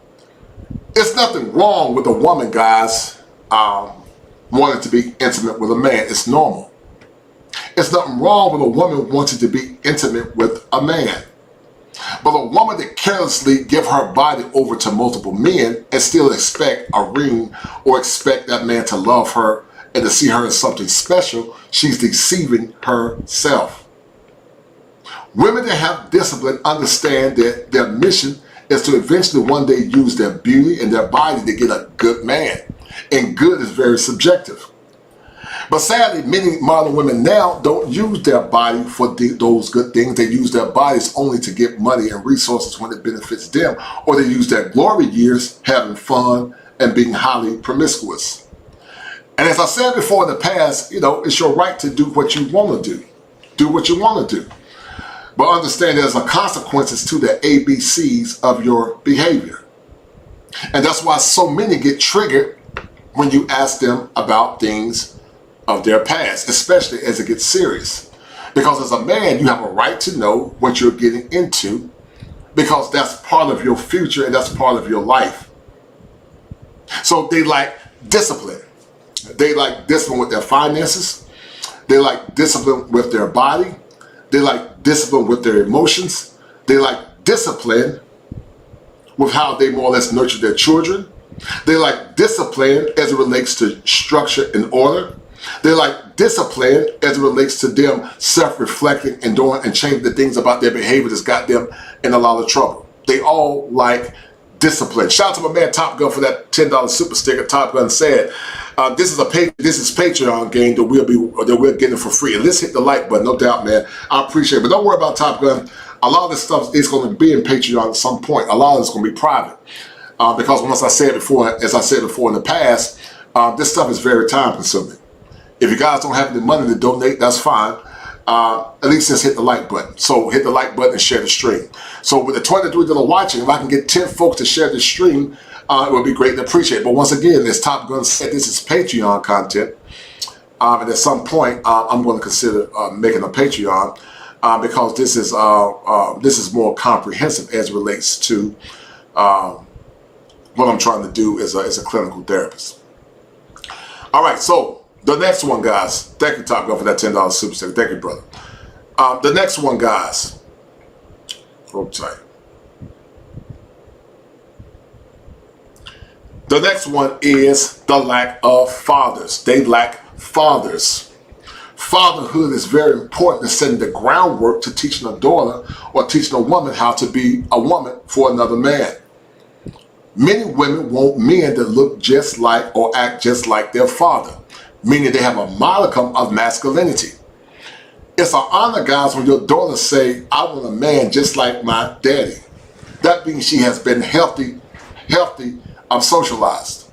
It's nothing wrong with a woman, guys, wanting to be intimate with a man. It's normal. It's nothing wrong with a woman wanting to be intimate with a man. But a woman that carelessly give her body over to multiple men and still expect a ring or expect that man to love her and to see her as something special, she's deceiving herself. Women that have discipline understand that their mission is to eventually one day use their beauty and their body to get a good man. And good is very subjective. But sadly, many modern women now don't use their body for those good things. They use their bodies only to get money and resources when it benefits them, or they use their glory years having fun and being highly promiscuous. And as I said before in the past, it's your right to do what you want to do. Do what you want to do. But understand there's consequences to the ABCs of your behavior. And that's why so many get triggered when you ask them about things of their past, especially as it gets serious. Because as a man, you have a right to know what you're getting into because that's part of your future and that's part of your life. So they like discipline. They like discipline with their finances. They like discipline with their body. They like discipline with their emotions. They like discipline with how they more or less nurture their children. They like discipline as it relates to structure and order. They like discipline as it relates to them self-reflecting and doing and changing the things about their behavior that's got them in a lot of trouble. They all like discipline. Shout out to my man Top Gun for that $10 super sticker. Top Gun said, "This is Patreon game that we're getting for free." And let's hit the like button, no doubt, man. I appreciate it. But don't worry about Top Gun. A lot of this stuff is going to be in Patreon at some point. A lot of it's going to be private because as I said before in the past, this stuff is very time consuming. If you guys don't have any money to donate, that's fine. At least just hit the like button. So hit the like button and share the stream. So with the 23 that are watching, if I can get 10 folks to share this stream, it would be greatly appreciated. But once again, as Top Gun said, this is Patreon content. And at some point, I'm going to consider making a Patreon because this is more comprehensive as it relates to what I'm trying to do as a clinical therapist. All right, so the next one, guys. Thank you, Top Gun, for that $10 super sticker. Thank you, brother. The next one, guys. Hold tight. The next one is the lack of fathers. They lack fathers. Fatherhood is very important in setting the groundwork to teaching a daughter or teaching a woman how to be a woman for another man. Many women want men that look just like or act just like their father. meaning they have a modicum of masculinity. It's an honor, guys, when your daughter say, I want a man just like my daddy. That means she has been healthy, socialized.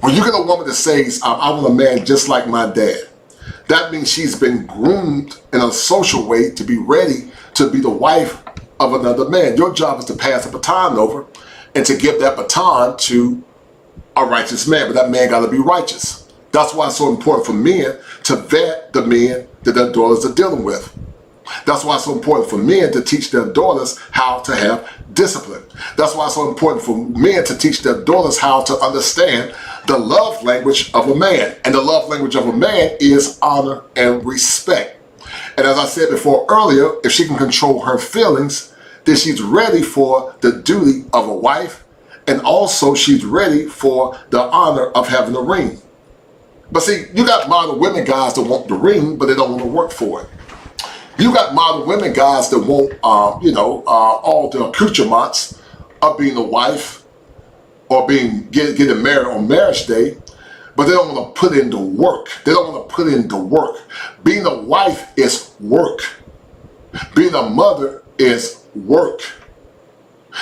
When you get a woman that says, I want a man just like my dad, that means she's been groomed in a social way to be ready to be the wife of another man. Your job is to pass the baton over and to give that baton to a righteous man, but that man got to be righteous. That's why it's so important for men to vet the men that their daughters are dealing with. That's why it's so important for men to teach their daughters how to have discipline. That's why it's so important for men to teach their daughters how to understand the love language of a man. And the love language of a man is honor and respect. And as I said before earlier, if she can control her feelings, then she's ready for the duty of a wife, and also she's ready for the honor of having a ring. But see, you got modern women, guys, that want the ring, but they don't want to work for it. You got modern women, guys, that want, all the accoutrements of being a wife or getting married on marriage day, but they don't want to put in the work. They don't want to put in the work. Being a wife is work. Being a mother is work.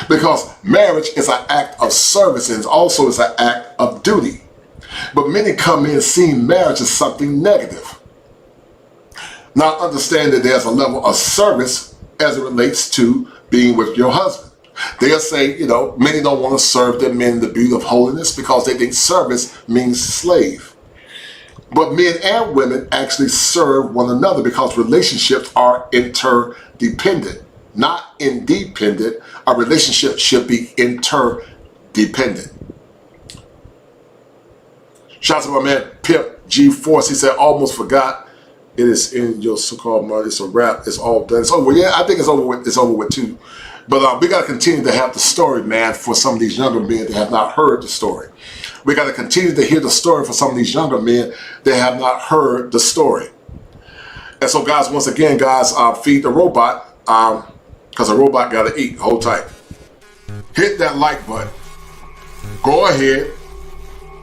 Because marriage is an act of service and also is an act of duty. But many come in seeing marriage as something negative. Not understand that there's a level of service as it relates to being with your husband. They'll say, many don't want to serve their men in the beauty of holiness because they think service means slave. But men and women actually serve one another because relationships are interdependent, not independent. A relationship should be interdependent. Shout out to my man Pimp G-Force. He said, almost forgot. It is in your so-called mother. It's a wrap. It's all done. It's over. Yeah, I think it's over with. It's over with too. But we got to continue to have the story, man, for some of these younger men that have not heard the story. We got to continue to hear the story for some of these younger men that have not heard the story. And so, guys, once again, guys, feed the robot, because a robot got to eat. Hold tight. Hit that like button. Go ahead.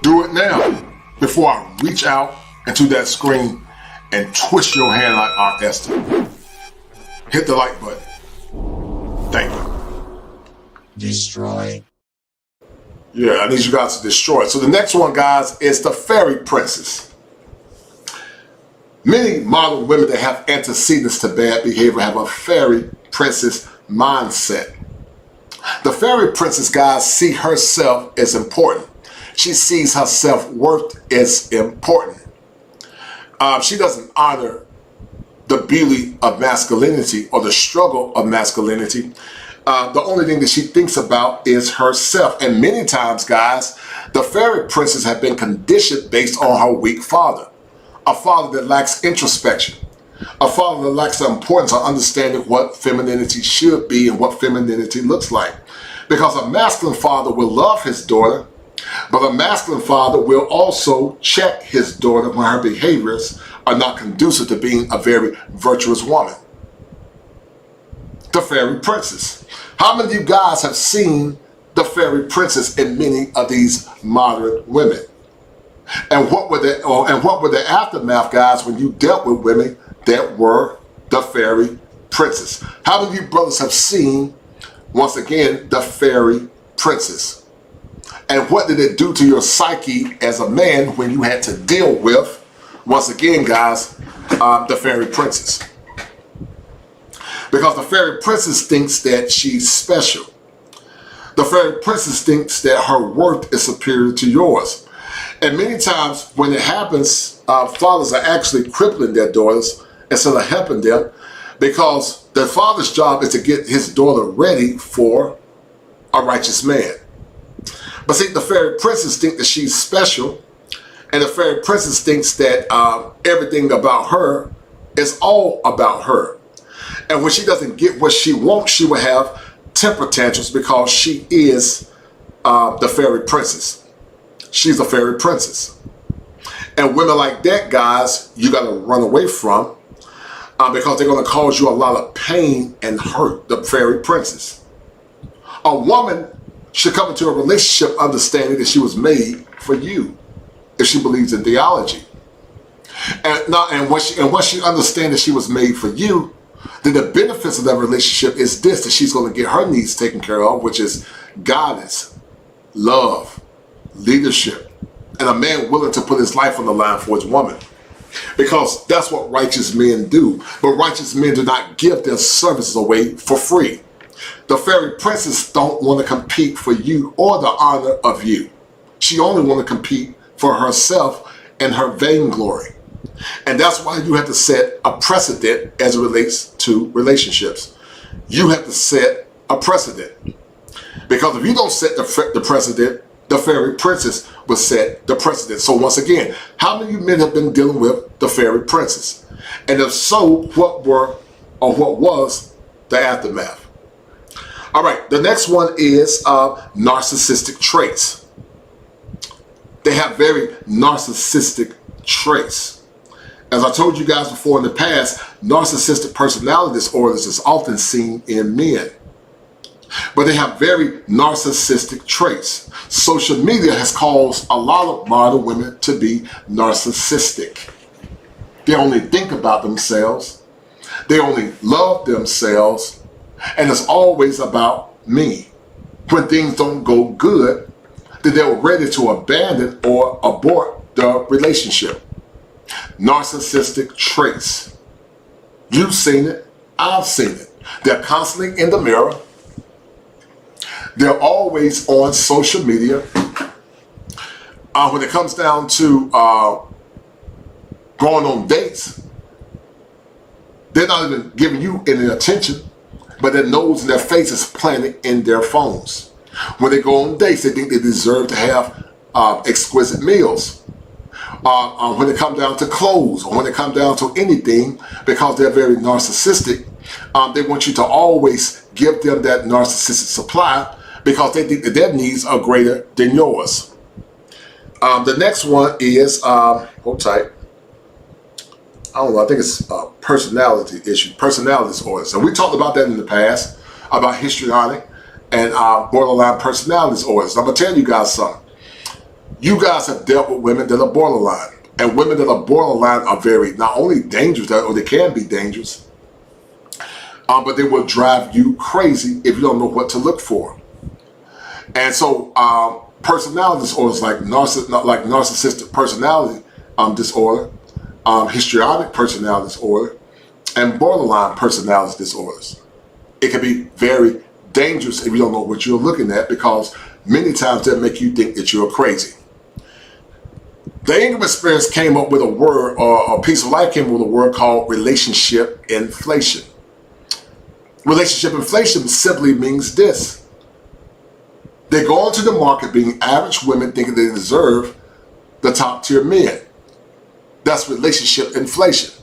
Do it now before I reach out into that screen and twist your hand like Aunt Esther. Hit the like button. Thank you. Destroy. Yeah, I need you guys to destroy it. So the next one, guys, is the fairy princess. Many modern women that have antecedents to bad behavior have a fairy princess mindset. The fairy princess, guys, see herself as important. She sees her self-worth as important. She doesn't honor the beauty of masculinity or the struggle of masculinity. The only thing that she thinks about is herself. And many times, guys, the fairy princess have been conditioned based on her weak father. A father that lacks introspection. A father that lacks the importance of understanding what femininity should be and what femininity looks like. Because a masculine father will love his daughter, but a masculine father will also check his daughter when her behaviors are not conducive to being a very virtuous woman. The fairy princess. How many of you guys have seen the fairy princess in many of these modern women? And what were the aftermath, guys, when you dealt with women that were the fairy princess? How many of you brothers have seen, once again, the fairy princess? And what did it do to your psyche as a man when you had to deal with, once again, guys, the fairy princess? Because the fairy princess thinks that she's special. The fairy princess thinks that her worth is superior to yours. And many times when it happens, fathers are actually crippling their daughters instead of helping them, because the father's job is to get his daughter ready for a righteous man. But see, the fairy princess thinks that she's special, and the fairy princess thinks that everything about her is all about her. And when she doesn't get what she wants, she will have temper tantrums because she is the fairy princess. She's a fairy princess. And women like that, guys, you got to run away from because they're going to cause you a lot of pain and hurt, the fairy princess. A woman should come into a relationship understanding that she was made for you. if she believes in theology. And once she understands that she was made for you, then the benefits of that relationship is this, that she's going to get her needs taken care of, which is guidance, love, leadership, and a man willing to put his life on the line for his woman. Because that's what righteous men do. But righteous men do not give their services away for free. The fairy princess don't want to compete for you or the honor of you. She only want to compete for herself and her vainglory. And that's why you have to set a precedent as it relates to relationships. You have to set a precedent. Because if you don't set the precedent, the fairy princess will set the precedent. So once again, how many men have been dealing with the fairy princess? And if so, what was the aftermath? All right, the next one is narcissistic traits. They have very narcissistic traits. As I told you guys before in the past, narcissistic personality disorders is often seen in men. But they have very narcissistic traits. Social media has caused a lot of modern women to be narcissistic. They only think about themselves. They only love themselves. And it's always about me. When things don't go good, then they're ready to abandon or abort the relationship. Narcissistic traits. You've seen it. I've seen it. They're constantly in the mirror. They're always on social media. When it comes down to going on dates, they're not even giving you any attention, but their nose and their face is planted in their phones. When they go on dates, they think they deserve to have exquisite meals. When it comes down to clothes, or when it comes down to anything, because they're very narcissistic, they want you to always give them that narcissistic supply because they think that their needs are greater than yours. The next one is, hold tight. I don't know, I think it's a personality issue, personality disorders. And we talked about that in the past, about histrionic and borderline personality disorders. I'm going to tell you guys something. You guys have dealt with women that are borderline. And women that are borderline are very, not only dangerous, or they can be dangerous, but they will drive you crazy if you don't know what to look for. And so personality disorders like narcissistic personality disorder, histrionic personality disorder, and borderline personality disorders. It can be very dangerous if you don't know what you're looking at, because many times that make you think that you're crazy. The Ingram experience came up with a word, or a piece of life came up with a word called relationship inflation. Relationship inflation simply means this. They go into the market being average women thinking they deserve the top tier men. That's relationship inflation.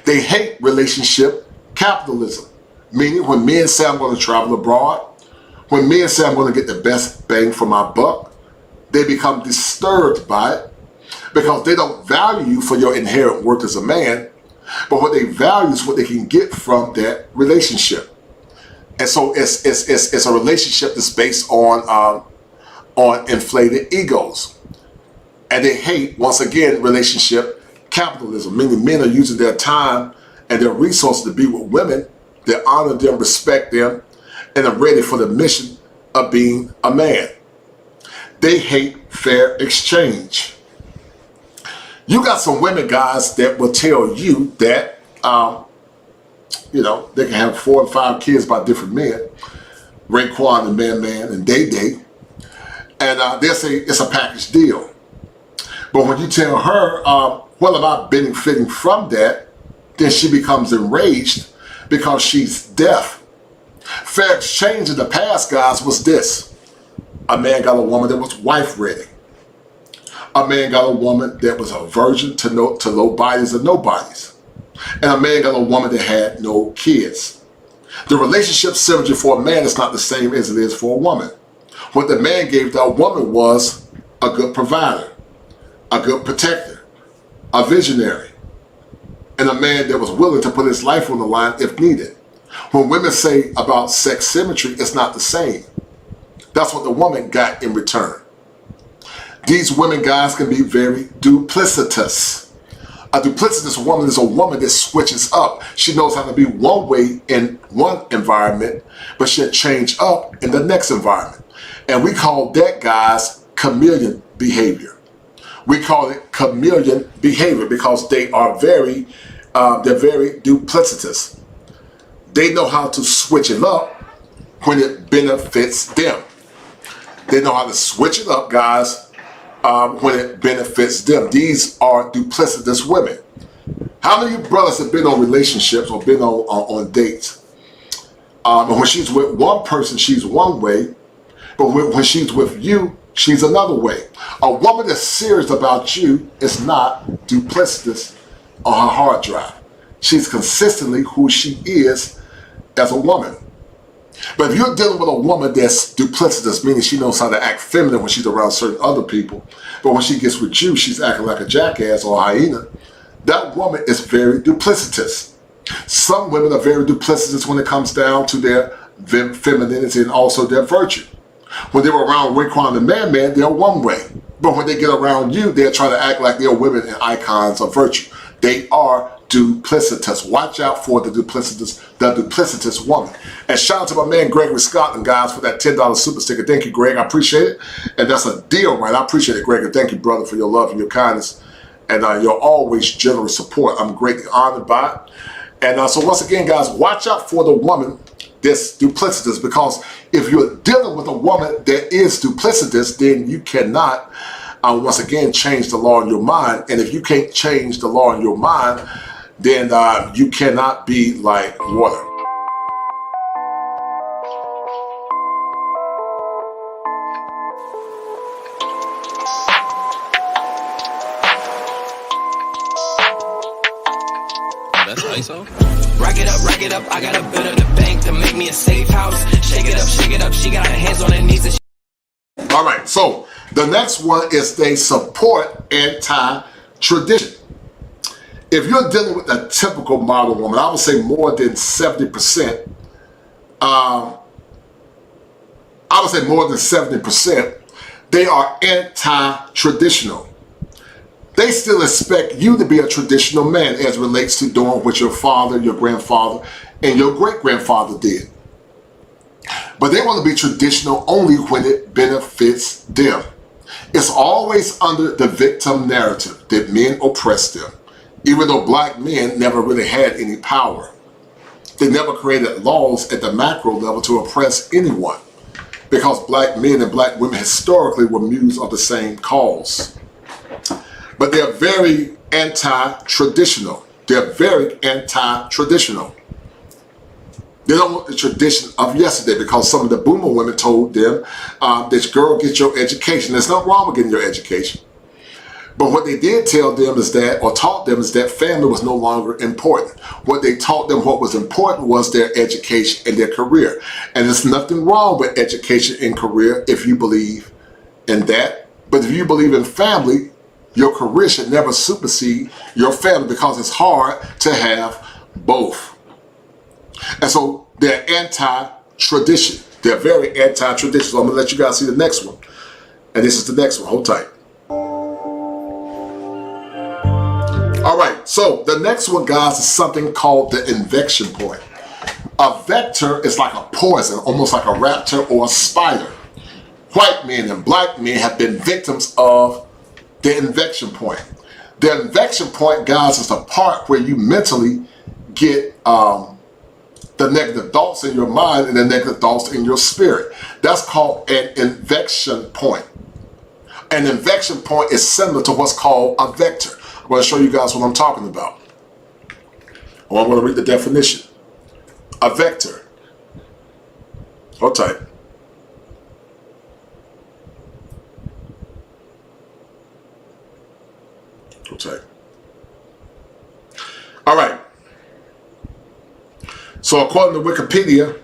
They hate relationship capitalism, meaning when men say I'm going to travel abroad, when men say I'm going to get the best bang for my buck, they become disturbed by it because they don't value you for your inherent worth as a man, but what they value is what they can get from that relationship. And so it's a relationship that's based on inflated egos. And they hate, once again, relationship capitalism, meaning men are using their time and their resources to be with women that honor them, respect them, and are ready for the mission of being a man. They hate fair exchange. You got some women, guys, that will tell you that, they can have 4 and 5 kids by different men, Raekwon and Man and Day, and they'll say it's a package deal. But when you tell her, what about benefiting from that, then she becomes enraged because she's deaf. Fair exchange in the past, guys, was this. A man got a woman that was wife ready. A man got a woman that was a virgin to low bodies and nobodies. And a man got a woman that had no kids. The relationship synergy for a man is not the same as it is for a woman. What the man gave that woman was a good provider, a good protector, a visionary, and a man that was willing to put his life on the line if needed. When women say about sex symmetry, it's not the same. That's what the woman got in return. These women, guys, can be very duplicitous. A duplicitous woman is a woman that switches up. She knows how to be one way in one environment, but she'll change up in the next environment. And we call that, guys, chameleon behavior. We call it chameleon behavior because they are they're very duplicitous. They know how to switch it up when it benefits them. They know how to switch it up, guys, when it benefits them. These are duplicitous women. How many of you brothers have been on relationships or been on dates? And when she's with one person, she's one way, but when she's with you, she's another way. A woman that's serious about you is not duplicitous on her hard drive. She's consistently who she is as a woman. But if you're dealing with a woman that's duplicitous, meaning she knows how to act feminine when she's around certain other people, but when she gets with you, she's acting like a jackass or a hyena, that woman is very duplicitous. Some women are very duplicitous when it comes down to their femininity and also their virtue. When they were around Raekwon and Man, they're one way. But when they get around you, they're trying to act like they're women and icons of virtue. They are duplicitous. Watch out for the duplicitous woman. And shout out to my man Gregory Scotland, guys, for that $10 super sticker. Thank you, Greg. I appreciate it. And that's a deal, right? I appreciate it, Greg. And thank you, brother, for your love and your kindness and your always generous support. I'm greatly honored by it. And so once again, guys, watch out for the woman that's duplicitous, because if you're dealing with a woman that is duplicitous, then you cannot, once again, change the law in your mind. And if you can't change the law in your mind, then you cannot be like water. That's ISO. Rack it up, I got a bit of the bank to make me a safe house. Shake it up, she got her hands on her knees and All right, so the next one is they support anti-tradition. If you're dealing with a typical model woman, I would say more than 70%, I would say more than 70%, they are anti-traditional. They still expect you to be a traditional man as relates to doing what your father, your grandfather, and your great-grandfather did. But they want to be traditional only when it benefits them. It's always under the victim narrative that men oppress them, even though black men never really had any power. They never created laws at the macro level to oppress anyone, because black men and black women historically were muse of the same cause. But they're very anti-traditional. They're very anti-traditional. They don't want the tradition of yesterday, because some of the boomer women told them that, girl, get your education. There's nothing wrong with getting your education. But what they did tell them is that, or taught them, is that family was no longer important. What they taught them, what was important, was their education and their career. And there's nothing wrong with education and career if you believe in that. But if you believe in family, your career should never supersede your family, because it's hard to have both. And so they're anti-tradition. They're very anti-tradition. So I'm going to let you guys see the next one. And this is the next one. Hold tight. All right. So the next one, guys, is something called the infection point. A vector is like a poison, almost like a raptor or a spider. White men and black men have been victims of the infection point. The infection point, guys, is the part where you mentally get the negative thoughts in your mind and the negative thoughts in your spirit. That's called an infection point. An infection point is similar to what's called a vector. I'm going to show you guys what I'm talking about. Or I'm going to read the definition. A vector. Hold tight. Hold tight. All right. So according to Wikipedia,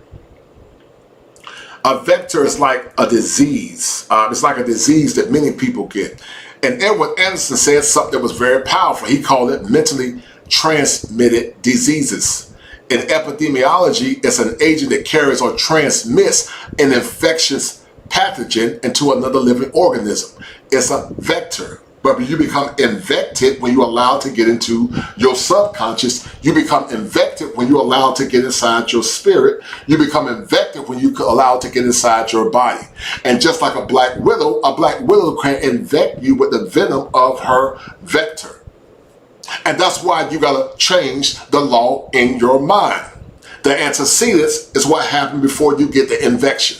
a vector is like a disease. It's like a disease that many people get. And Edward Anderson said something that was very powerful. He called it mentally transmitted diseases. In epidemiology, it's an agent that carries or transmits an infectious pathogen into another living organism. it's a vector. But you become infected when you allow it to get into your subconscious. You become infected when you allow it to get inside your spirit. You become infected when you allow it to get inside your body. And just like a black widow can infect you with the venom of her vector. And that's why you gotta change the law in your mind. The antecedents is what happened before you get the infection.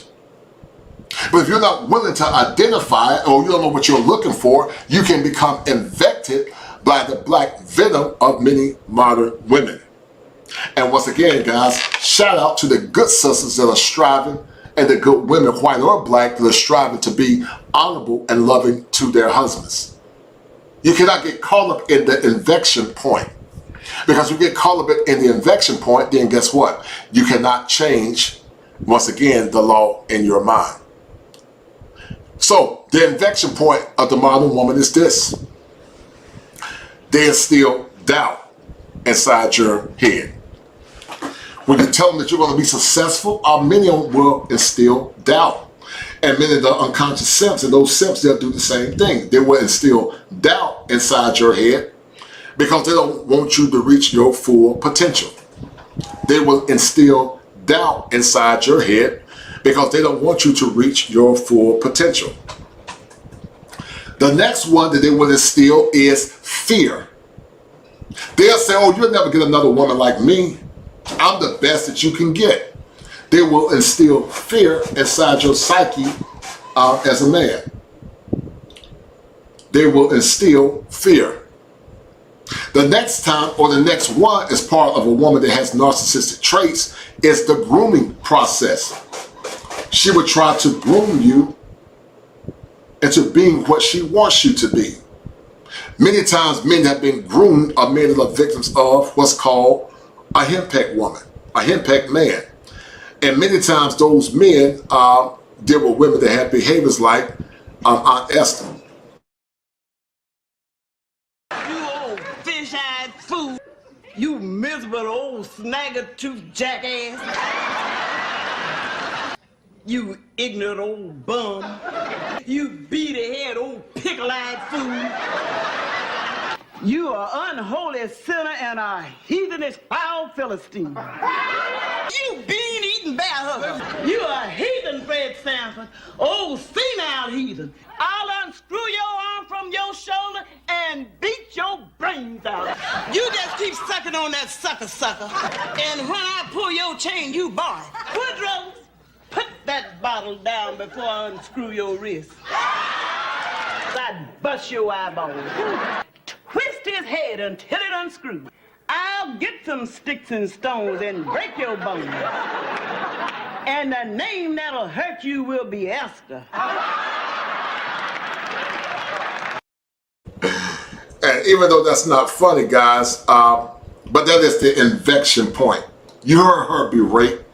But if you're not willing to identify it, or you don't know what you're looking for, you can become infected by the black venom of many modern women. And once again, guys, shout out to the good sisters that are striving, and the good women, white or black, that are striving to be honorable and loving to their husbands. You cannot get caught up in the infection point. Because if you get caught up in the infection point, then guess what? You cannot change, once again, the law in your mind. So the infection point of the modern woman is this. They instill doubt inside your head. When you tell them that you're going to be successful, many of them will instill doubt. And many of the unconscious simps, and those simps, they'll do the same thing. They will instill doubt inside your head because they don't want you to reach your full potential. They will instill doubt inside your head because they don't want you to reach your full potential. The next one that they will instill is fear. They'll say, oh, you'll never get another woman like me. I'm the best that you can get. They will instill fear inside your psyche as a man. They will instill fear. The next time, or the next one, is part of a woman that has narcissistic traits, is the grooming process. She would try to groom you into being what she wants you to be. Many times men that have been groomed are men that are victims of what's called a henpecked woman, a henpecked man. And many times those men deal with women that have behaviors like Aunt Esther. You old fish-eyed fool. You miserable old snagger-tooth jackass. You ignorant old bum. You beady-head old pickle-eyed fool. You are unholy sinner and a heathenish foul Philistine. You bean-eating bear hugger. You a heathen, Fred Sanford. Old senile heathen. I'll unscrew your arm from your shoulder and beat your brains out. You just keep sucking on that sucker. And when I pull your chain, you bark. Woodrow, put that bottle down before I unscrew your wrist. I'd bust your eyeball. Twist his head until it unscrews. I'll get some sticks and stones and break your bones. And the name that'll hurt you will be Esther. And even though that's not funny, guys, but that is the infection point. You heard her berate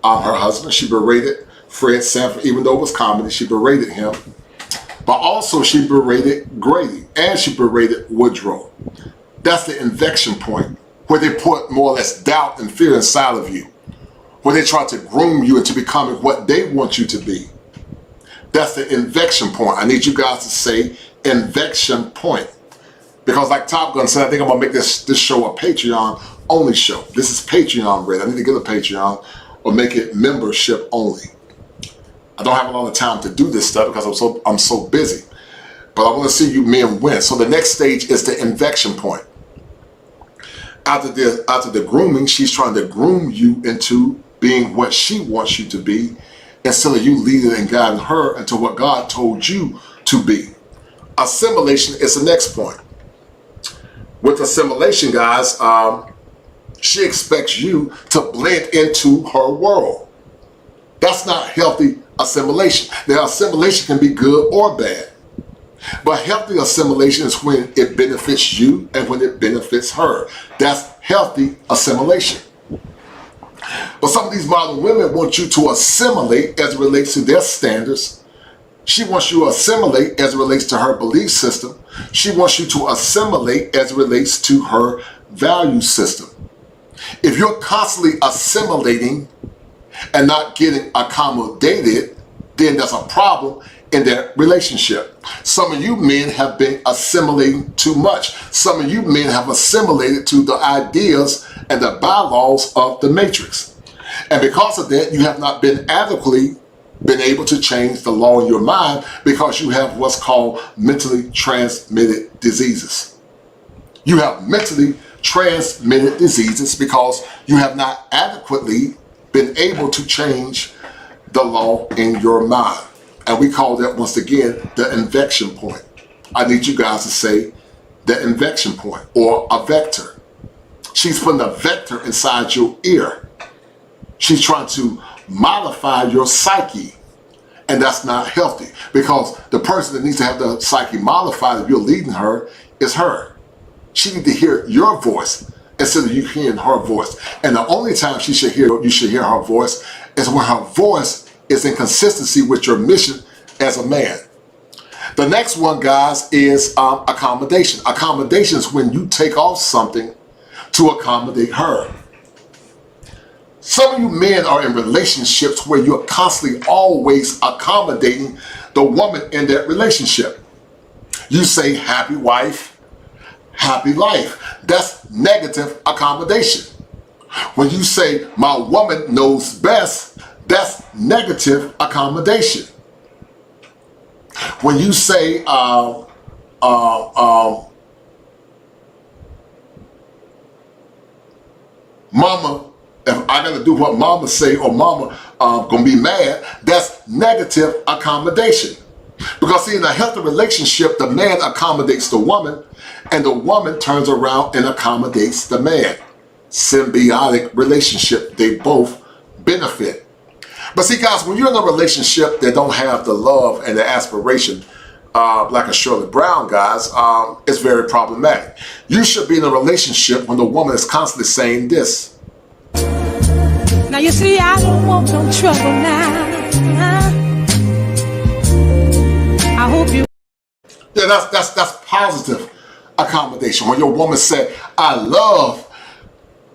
her husband. She berated Fred Sanford, even though it was comedy. She berated him. But also she berated Grady, and she berated Woodrow. That's the infection point, where they put more or less doubt and fear inside of you, where they try to groom you into becoming what they want you to be. That's the infection point. I need you guys to say infection point. Because like Top Gun said, I think I'm gonna make this show a Patreon only show. This is Patreon ready. I need to get a Patreon or make it membership only. I don't have a lot of time to do this stuff because I'm so busy. But I want to see you men win. So the next stage is the infection point. After the grooming, she's trying to groom you into being what she wants you to be, instead of you leading and guiding her into what God told you to be. Assimilation is the next point. With assimilation, guys, she expects you to blend into her world. That's not healthy assimilation. Now, assimilation can be good or bad. But healthy assimilation is when it benefits you and when it benefits her. That's healthy assimilation. But some of these modern women want you to assimilate as it relates to their standards. She wants you to assimilate as it relates to her belief system. She wants you to assimilate as it relates to her value system. If you're constantly assimilating and not getting accommodated, then there's a problem in their relationship. Some of you men have been assimilating too much. Some of you men have assimilated to the ideas and the bylaws of the matrix. And because of that, you have not been adequately been able to change the law in your mind, because you have what's called mentally transmitted diseases. You have mentally transmitted diseases because you have not adequately been able to change the law in your mind. And we call that, once again, the infection point. I need you guys to say the infection point, or a vector. She's putting a vector inside your ear. She's trying to modify your psyche, and that's not healthy, because the person that needs to have the psyche modified, if you're leading her, is her. She needs to hear your voice instead of you hearing her voice. And the only time you should hear her voice is when her voice is in consistency with your mission as a man. The next one, guys, is accommodation. Accommodation is when you take off something to accommodate her. Some of you men are in relationships where you're constantly always accommodating the woman in that relationship. You say happy wife, happy life. That's negative accommodation. When you say my woman knows best, that's negative accommodation. When you say mama, if I gotta do what mama say, or mama gonna be mad, that's negative accommodation. Because see, in a healthy relationship, the man accommodates the woman, and the woman turns around and accommodates the man. Symbiotic relationship, they both benefit. But see, guys, when you're in a relationship that don't have the love and the aspiration, like a Shirley Brown, guys, it's very problematic. You should be in a relationship when the woman is constantly saying this. Now you see, I don't want no trouble now. I hope you. Yeah, that's positive accommodation. When your woman said, I love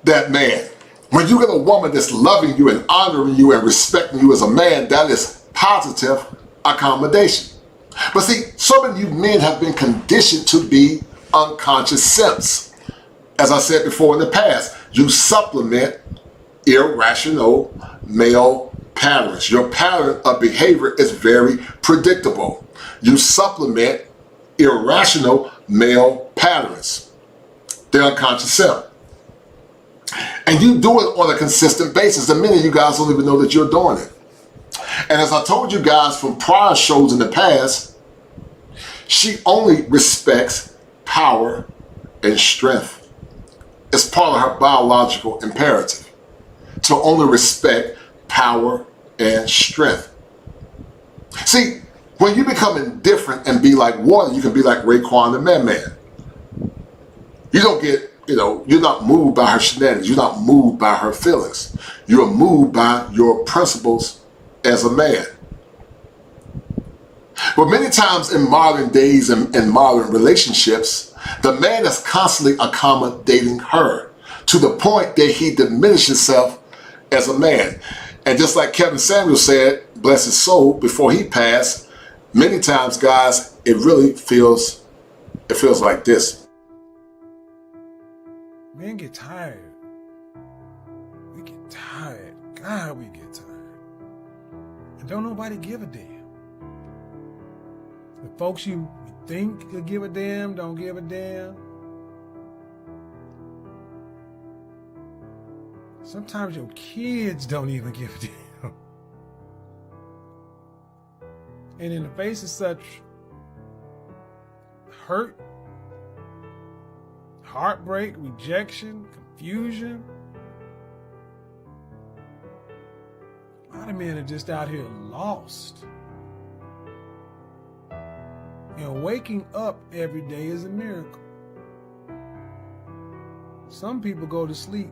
that man. When you get a woman that's loving you and honoring you and respecting you as a man, that is positive accommodation. But see, some of you men have been conditioned to be unconscious simps. As I said before in the past, you supplement irrational male patterns. Your pattern of behavior is very predictable. You supplement irrational male patterns. They're unconscious simp. And you do it on a consistent basis. The many of you guys don't even know that you're doing it. And as I told you guys from prior shows in the past, she only respects power and strength. It's part of her biological imperative to only respect power and strength. See, when you become indifferent and be like water, you can be like Raekwon the Man. You don't get, you're not moved by her shenanigans. You're not moved by her feelings. You're moved by your principles as a man. But many times in modern days and in modern relationships, the man is constantly accommodating her to the point that he diminishes himself as a man. And just like Kevin Samuel said, bless his soul, before he passed, many times, guys, it really feels like this. Men get tired. We get tired. God, we get tired. And don't nobody give a damn. The folks you think could give a damn don't give a damn. Sometimes your kids don't even give a damn. And in the face of such hurt, heartbreak, rejection, confusion, a lot of men are just out here lost. And waking up every day is a miracle. Some people go to sleep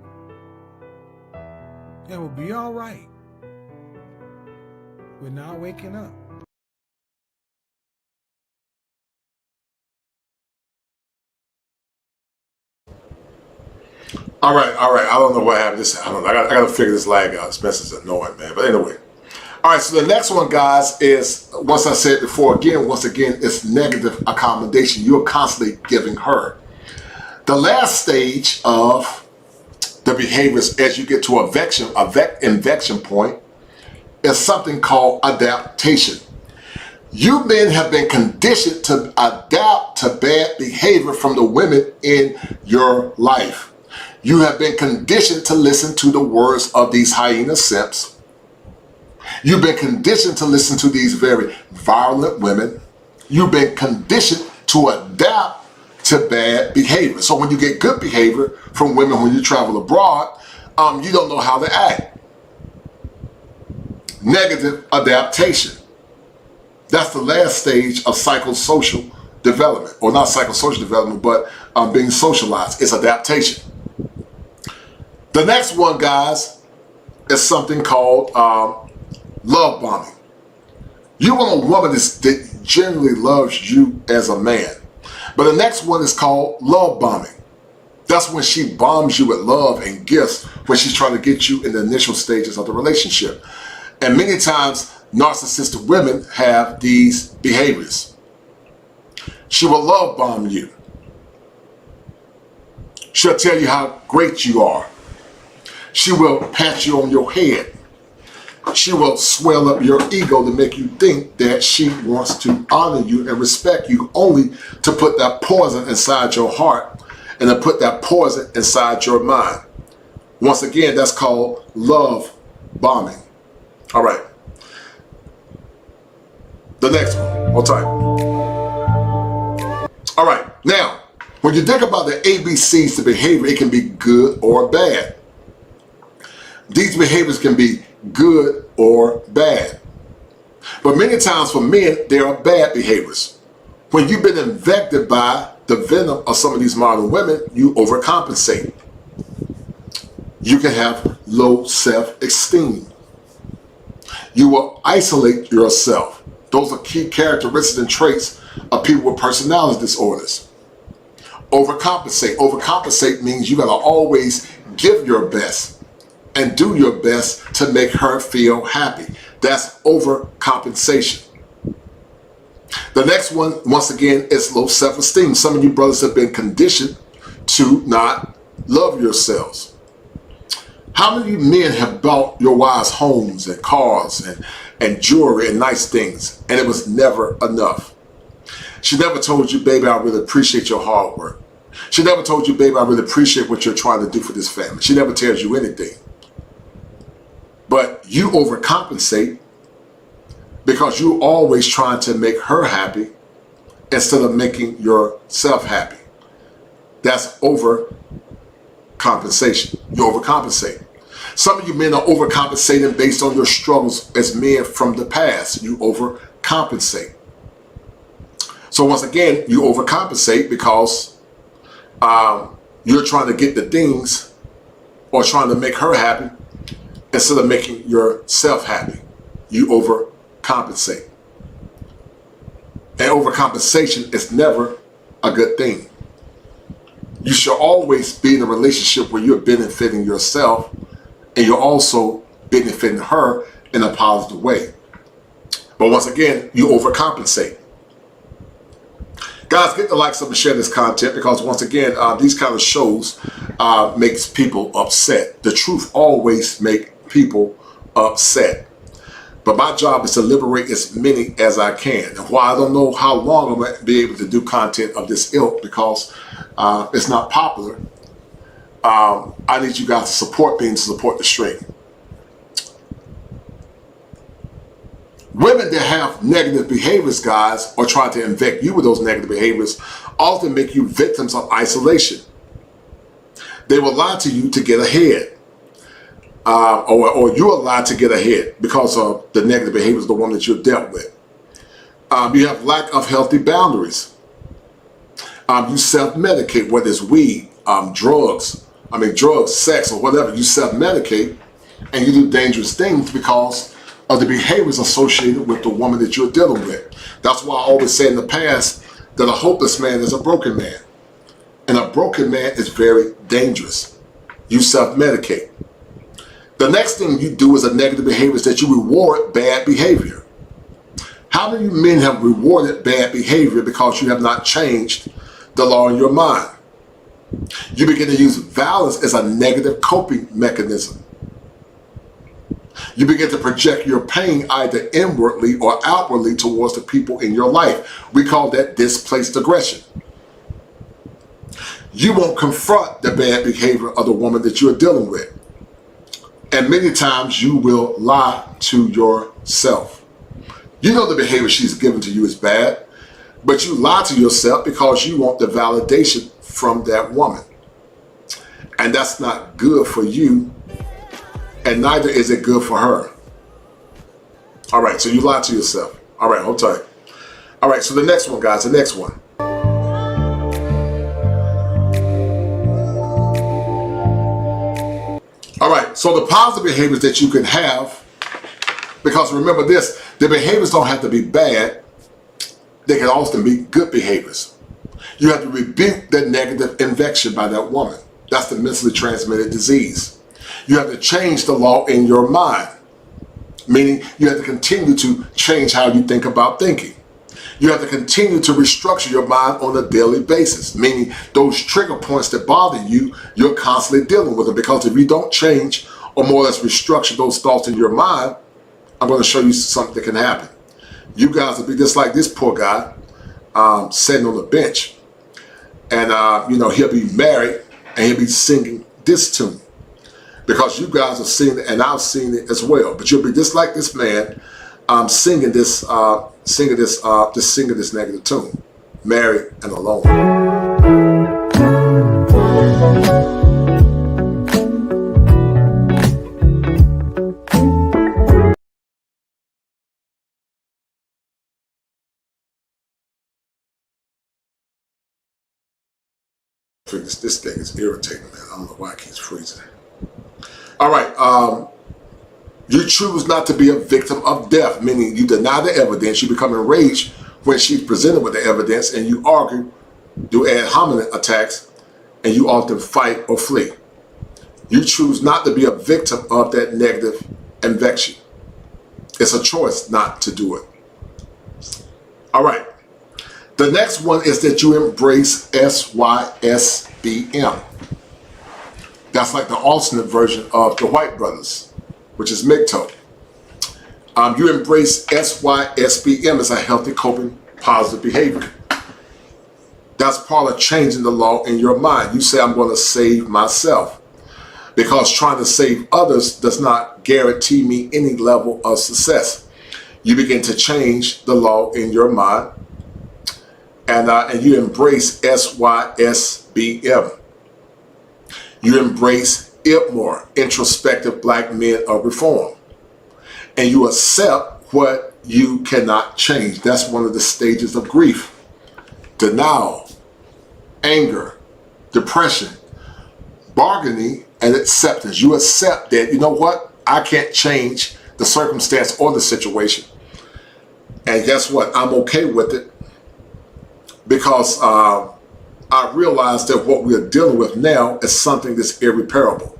and will be all right with not waking up. All right. I don't know what happened. I got to figure this lag out. Spencer's annoying, man. But anyway, All right, so the next one, guys, is, once I said before, once again, it's negative accommodation. You're constantly giving her. The last stage of the behaviors as you get to infection point is something called adaptation. You men have been conditioned to adapt to bad behavior from the women in your life. You have been conditioned to listen to the words of these hyena simps. You've been conditioned to listen to these very violent women. You've been conditioned to adapt to bad behavior. So when you get good behavior from women when you travel abroad, you don't know how to act. Negative adaptation. That's the last stage of psychosocial development, or not psychosocial development, but being socialized. It's adaptation. The next one, guys, is something called love bombing. You want a woman that generally loves you as a man. But the next one is called love bombing. That's when she bombs you with love and gifts when she's trying to get you in the initial stages of the relationship. And many times, narcissistic women have these behaviors. She will love bomb you. She'll tell you how great you are. She will pat you on your head. She will swell up your ego to make you think that she wants to honor you and respect you, only to put that poison inside your heart and to put that poison inside your mind. Once again, that's called love bombing. All right. The next one. Hold tight. All right. Now, when you think about the ABCs to behavior, it can be good or bad. These behaviors can be good or bad. But many times for men, there are bad behaviors. When you've been infected by the venom of some of these modern women, you overcompensate. You can have low self-esteem. You will isolate yourself. Those are key characteristics and traits of people with personality disorders. Overcompensate. Overcompensate means you gotta always give your best and do your best to make her feel happy. That's overcompensation. The next one, once again, is low self-esteem. Some of you brothers have been conditioned to not love yourselves. How many men have bought your wives homes and cars and jewelry and nice things, and it was never enough? She never told you, baby, I really appreciate your hard work. She never told you, baby, I really appreciate what you're trying to do for this family. She never tells you anything. But you overcompensate because you're always trying to make her happy instead of making yourself happy. That's overcompensation. You overcompensate. Some of you men are overcompensating based on your struggles as men from the past. You overcompensate. So once again, you overcompensate because you're trying to get the things or trying to make her happy instead of making yourself happy. You overcompensate. And overcompensation is never a good thing. You should always be in a relationship where you're benefiting yourself and you're also benefiting her in a positive way. But once again, you overcompensate. Guys, get the likes up and share this content because once again, these kind of shows makes people upset. The truth always makes people upset. But my job is to liberate as many as I can. And while I don't know how long I'm going to be able to do content of this ilk because it's not popular, I need you guys to support me and to support the stream. Women that have negative behaviors, guys, or try to infect you with those negative behaviors, often make you victims of isolation. They will lie to you to get ahead. Or you're lied to get ahead because of the negative behaviors of the woman that you're dealt with. You have lack of healthy boundaries. You self-medicate, whether it's weed, drugs, sex, or whatever. You self-medicate and you do dangerous things because of the behaviors associated with the woman that you're dealing with. That's why I always say in the past that a hopeless man is a broken man. And a broken man is very dangerous. You self-medicate. The next thing you do as a negative behavior is that you reward bad behavior. How many men have rewarded bad behavior because you have not changed the law in your mind? You begin to use violence as a negative coping mechanism. You begin to project your pain either inwardly or outwardly towards the people in your life. We call that displaced aggression. You won't confront the bad behavior of the woman that you're dealing with. And many times you will lie to yourself. You know the behavior she's given to you is bad, but you lie to yourself because you want the validation from that woman. And that's not good for you, and neither is it good for her. All right, so you lie to yourself. All right, hold tight. All right, so the next one, guys, the next one. All right, so the positive behaviors that you can have, because remember this, the behaviors don't have to be bad. They can also be good behaviors. You have to rebuke the negative infection by that woman. That's the mentally transmitted disease. You have to change the law in your mind, meaning you have to continue to change how you think about thinking. You have to continue to restructure your mind on a daily basis, meaning those trigger points that bother you, you're constantly dealing with them. Because if you don't change or more or less restructure those thoughts in your mind, I'm going to show you something that can happen. You guys will be just like this poor guy sitting on the bench. And, he'll be married and he'll be singing this tune. Because you guys have seen it and I've seen it as well. But you'll be just like this man singing this negative tune. Married and alone. This thing is irritating, man. I don't know why it keeps freezing. All right. You choose not to be a victim of death, meaning you deny the evidence. You become enraged when she's presented with the evidence, and you argue, do ad hominem attacks, and you often fight or flee. You choose not to be a victim of that negative infection. It's a choice not to do it. All right. The next one is that you embrace SYSBM. That's like the alternate version of the White Brothers, which is MGTOW. You embrace SYSBM as a healthy coping positive behavior. That's part of changing the law in your mind. You say, I'm going to save myself, because trying to save others does not guarantee me any level of success. You begin to change the law in your mind, and you embrace SYSBM. You embrace IPMOR, introspective black men of reform. And you accept what you cannot change. That's one of the stages of grief. Denial, anger, depression, bargaining, and acceptance. You accept that, you know what? I can't change the circumstance or the situation. And guess what? I'm okay with it, because I realize that what we are dealing with now is something that's irreparable.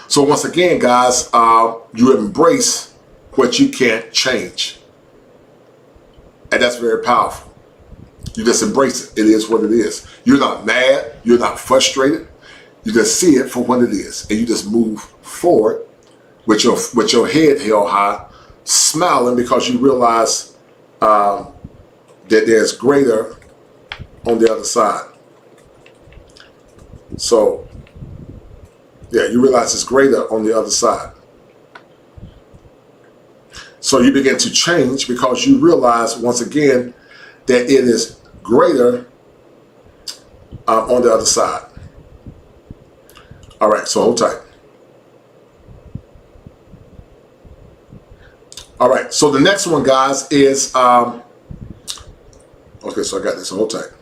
So once again, guys, you embrace what you can't change. And that's very powerful. You just embrace it. It is what it is. You're not mad. You're not frustrated. You just see it for what it is. And you just move forward with your head held high, smiling, because you realize that there's greater on the other side. So, yeah, you realize it's greater on the other side. So you begin to change because you realize, once again, that it is greater on the other side. All right, so hold tight. All right, so the next one, guys, is, okay, so I got this, so hold tight.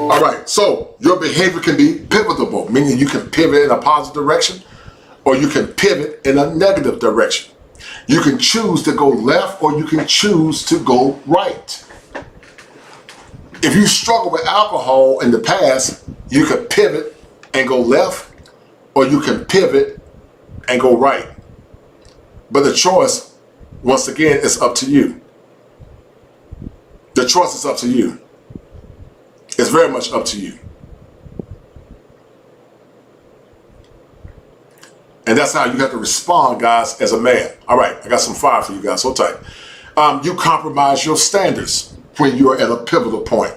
All right, so your behavior can be pivotable, meaning you can pivot in a positive direction or you can pivot in a negative direction. You can choose to go left or you can choose to go right. If you struggle with alcohol in the past, you could pivot and go left, or you can pivot and go right. But the choice, once again, is up to you. The choice is up to you. It's very much up to you. And that's how you have to respond, guys, as a man. All right, I got some fire for you guys, so tight. You compromise your standards when you're at a pivotal point.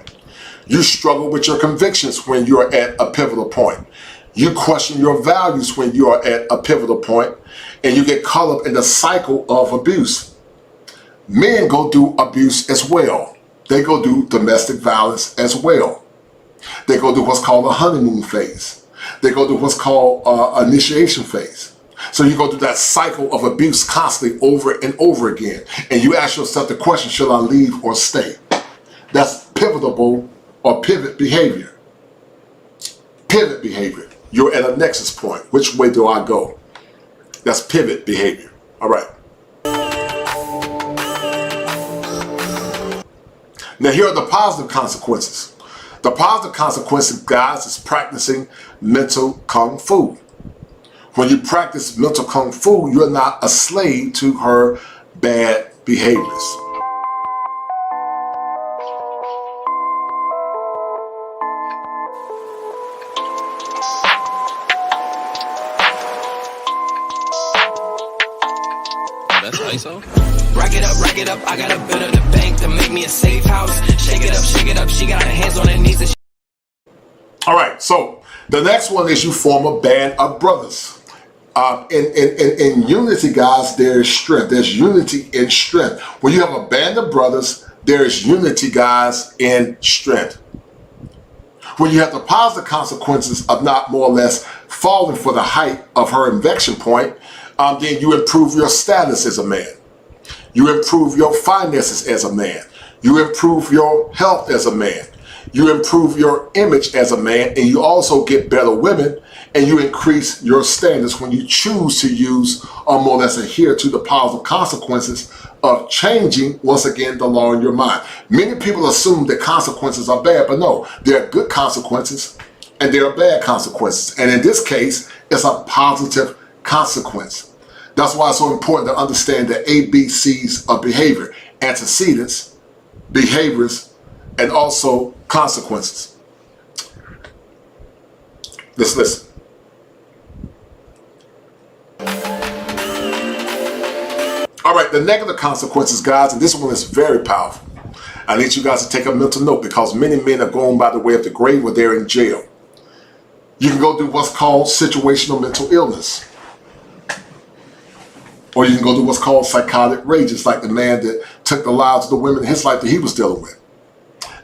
You struggle with your convictions when you're at a pivotal point. You question your values when you are at a pivotal point, and you get caught up in the cycle of abuse. Men go through abuse as well. They go through domestic violence as well. They go through what's called a honeymoon phase. They go through what's called initiation phase. So you go through that cycle of abuse constantly over and over again. And you ask yourself the question, should I leave or stay? That's pivotal or pivot behavior. Pivot behavior. You're at a nexus point. Which way do I go? That's pivot behavior. All right. Now here are the positive consequences. The positive consequences, guys, is practicing mental kung fu. When you practice mental kung fu, you're not a slave to her bad behaviors. That's ISO. Rack it up, I got a bit of the bank to make me a safe house. Shake it up, she got her hands on her knees and All right, so the next one is you form a band of brothers. In unity, guys, there is strength. There's unity in strength. When you have a band of brothers, there is unity, guys, in strength. When you have the positive consequences of not more or less falling for the height of her infection point, then you improve your status as a man. You improve your finances as a man. You improve your health as a man. You improve your image as a man, and you also get better women, and you increase your standards when you choose to use or more or less adhere to the positive consequences of changing, once again, the law in your mind. Many people assume that consequences are bad, but no, there are good consequences and there are bad consequences. And in this case, it's a positive consequence. That's why it's so important to understand the ABCs of behavior: antecedents, behaviors, and also consequences. Let's listen. All right, the negative consequences, guys, and this one is very powerful. I need you guys to take a mental note because many men are going by the way of the grave or they're in jail. You can go through what's called situational mental illness. Or you can go through what's called psychotic rages, like the man that took the lives of the women in his life that he was dealing with.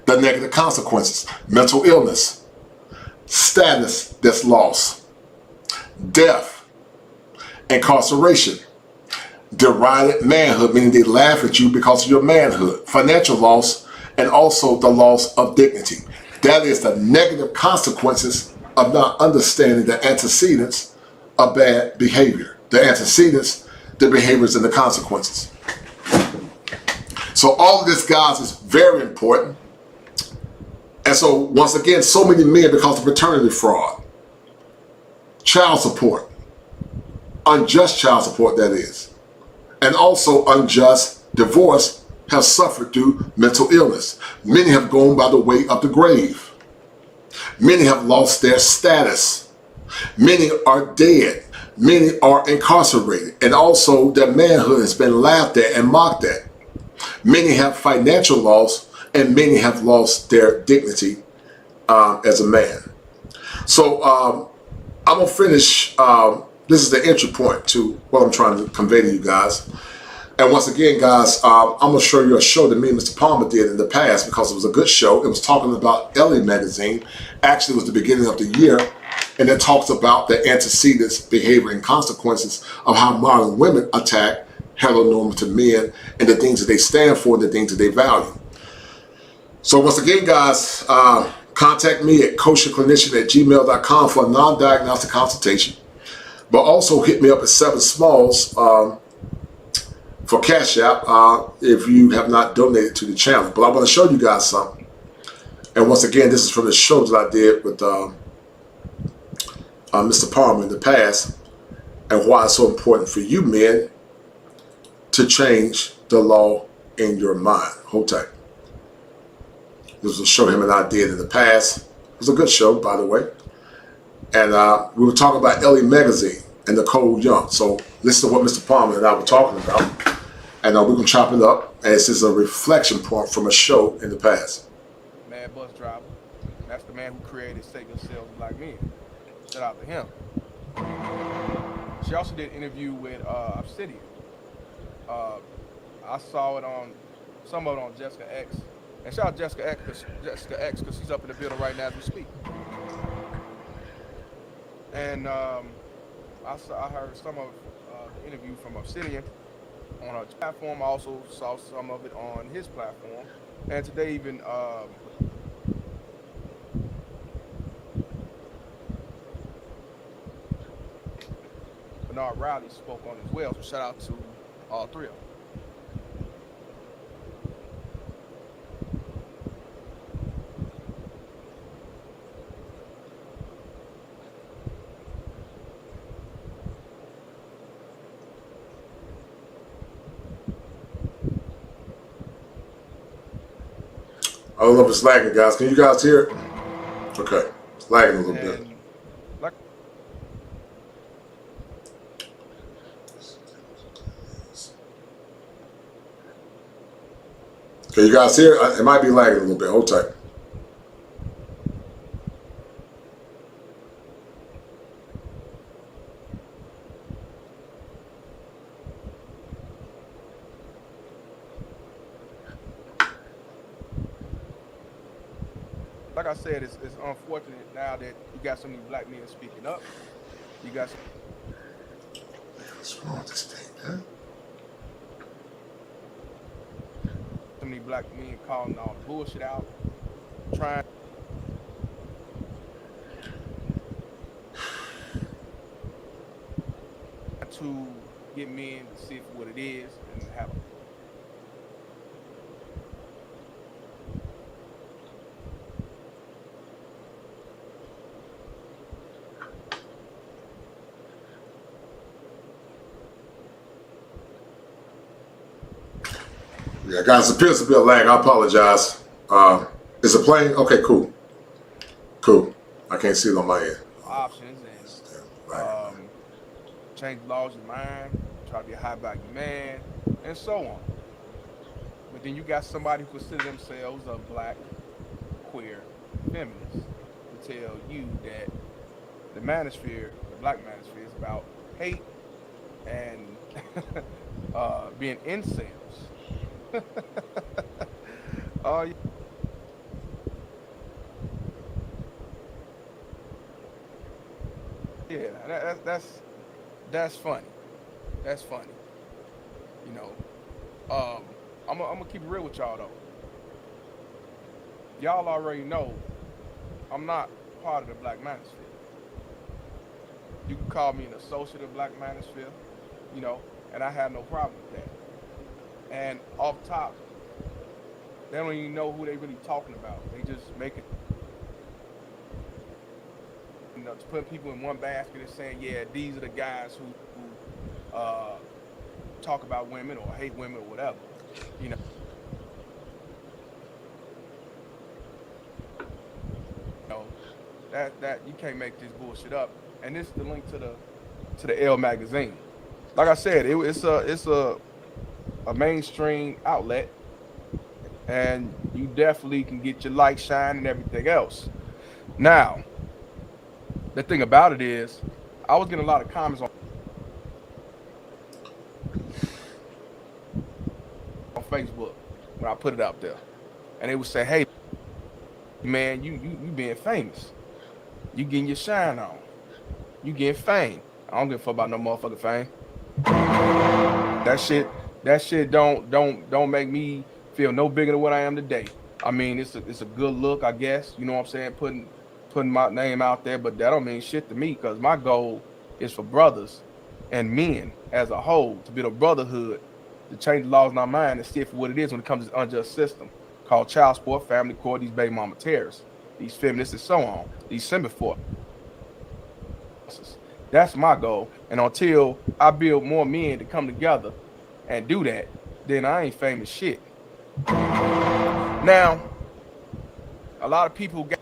The negative consequences: mental illness, status that's lost, death, incarceration, derided manhood, meaning they laugh at you because of your manhood, financial loss, and also the loss of dignity. That is the negative consequences of not understanding the antecedents of bad behavior. The antecedents, the behaviors, and the consequences. So all of this, guys, is very important. And so once again, so many men, because of paternity fraud, child support, unjust child support, that is, and also unjust divorce, have suffered through mental illness. Many have gone by the way of the grave. Many have lost their status. Many are dead. Many are incarcerated, and also their manhood has been laughed at and mocked at. Many have financial loss, and many have lost their dignity as a man. So I'm going to finish. This is the entry point to what I'm trying to convey to you guys. And once again, guys, I'm going to show you a show that me and Mr. Palmer did in the past because it was a good show. It was talking about Ellie magazine. Actually, it was the beginning of the year. And it talks about the antecedents, behavior, and consequences of how modern women attack heteronormative men and the things that they stand for and the things that they value. So once again, guys, contact me at kosherclinician@gmail.com for a non-diagnostic consultation. But also hit me up at 7 Smalls for Cash App if you have not donated to the channel. But I want to show you guys something. And once again, this is from the show that I did with Mr. Palmer in the past, and why it's so important for you men to change the law in your mind. Hold tight. This was a show him and I did in the past. It was a good show, by the way. And we were talking about Ellie Magazine and Nicole Young. So listen to what Mr. Palmer and I were talking about. And we're going to chop it up. And this is a reflection point from a show in the past. Mad Bus Driver. That's the man who created Save Yourselves Black Men. Shout out to him. She also did an interview with Obsidian. I saw it on, some of it on Jessica X. And shout out Jessica X because she's up in the building right now as we speak. And I heard some of the interview from Obsidian on her platform. I also saw some of it on his platform. And today even Bernard Riley spoke on as well. So shout out to all three of them. I don't know if it's lagging, guys. Can you guys hear it? Okay. It's lagging a little bit. Can you guys hear it? It might be lagging a little bit. Hold tight. Like I said, it's unfortunate now that you got so many black men speaking up. You got What's wrong with this thing, man? so many black men calling all the bullshit out, trying to get men to see what it is and have Yeah, guys, it appears to be a lag. I apologize. Is it playing? Okay, cool. Cool. I can't see it on my end. options and change the laws of your mind, try to be a high value man, and so on. But then you got somebody who considers themselves a black, queer, feminist to tell you that the manosphere, the black manosphere, is about hate and being incels. Oh, yeah, that's funny. That's funny. You know, I'm gonna keep it real with y'all though. Y'all already know I'm not part of the black manosphere. You can call me an associate of black manosphere, you know, and I have no problem with that. And off top, they don't even know who they really talking about. They just make it, you know, to put people in one basket and saying, yeah, these are the guys who talk about women or hate women or whatever, you know. That you can't make this bullshit up. And this is the link to the L magazine. Like I said, it's a mainstream outlet, and you definitely can get your light shine and everything else. Now, the thing about it is, I was getting a lot of comments on Facebook when I put it out there, and they would say, "Hey, man, you being famous, you getting your shine on, you getting fame. I don't give a fuck about no motherfucking fame. That shit don't make me feel no bigger than what I am today. I mean, it's a good look, I guess. You know what I'm saying? Putting my name out there, but that don't mean shit to me because my goal is for brothers and men as a whole to build a brotherhood to change the laws in our mind and see it for what it is when it comes to this unjust system called child support, family court, these baby mama terrorists, these feminists, and so on, these symbol forces. That's my goal. And until I build more men to come together and do that, then I ain't famous shit. Now, a lot of people got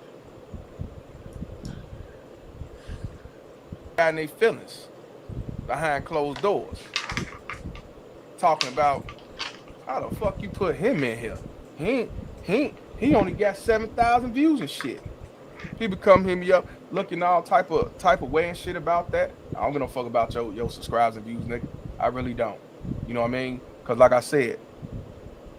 in their feelings behind closed doors, talking about how the fuck you put him in here. He only got 7,000 views and shit. People come hit me up looking all type of way and shit about that. I don't give no fuck about your subscribers and views, nigga. I really don't. You know what I mean? Because like I said,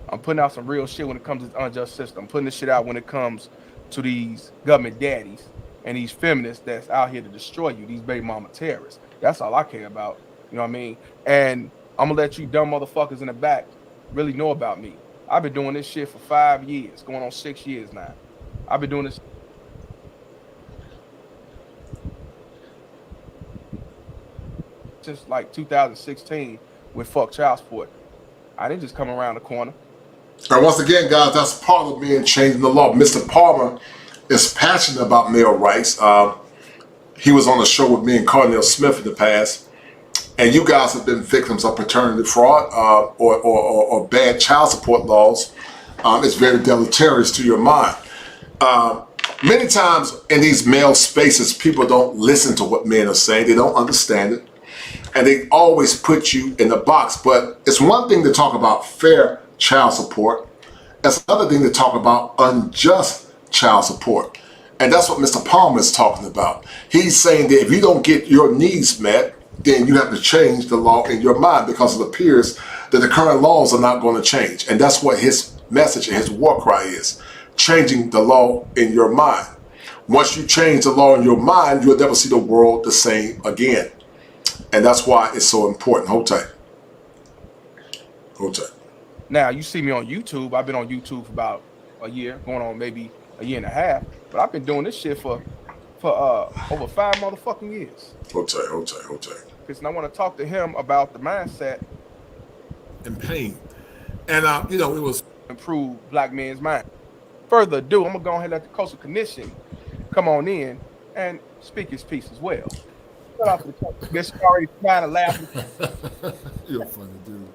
I'm putting out some real shit when it comes to the unjust system. I'm putting this shit out when it comes to these government daddies and these feminists that's out here to destroy you, these baby mama terrorists. That's all I care about. You know what I mean? And I'm gonna let you dumb motherfuckers in the back really know about me. I've been doing this shit for 5 years, going on 6 years now. I've been doing this since like 2016 with fuck child support. I didn't just come around the corner. And once again, guys, that's part of being changing the law. Mr. Palmer is passionate about male rights. He was on a show with me and Cardinal Smith in the past. And you guys have been victims of paternity fraud or bad child support laws. It's very deleterious to your mind. Many times in these male spaces, people don't listen to what men are saying. They don't understand it. And they always put you in the box. But it's one thing to talk about fair child support. It's another thing to talk about unjust child support. And that's what Mr. Palmer is talking about. He's saying that if you don't get your needs met, then you have to change the law in your mind, because it appears that the current laws are not going to change. And that's what his message and his war cry is, changing the law in your mind. Once you change the law in your mind, you'll never see the world the same again. And that's why it's so important. Hold tight. Hold tight. Now, you see me on YouTube. I've been on YouTube for about a year, going on maybe a year and a half. But I've been doing this shit for over 5 motherfucking years. Hold tight, hold tight, hold tight. Because I want to talk to him about the mindset and pain. And, you know, it was improve black men's mind. Further ado, I'm going to go ahead and let the coastal condition come on in and speak his piece as well. Shut off the coastal condition, already trying to laugh. You're a funny dude.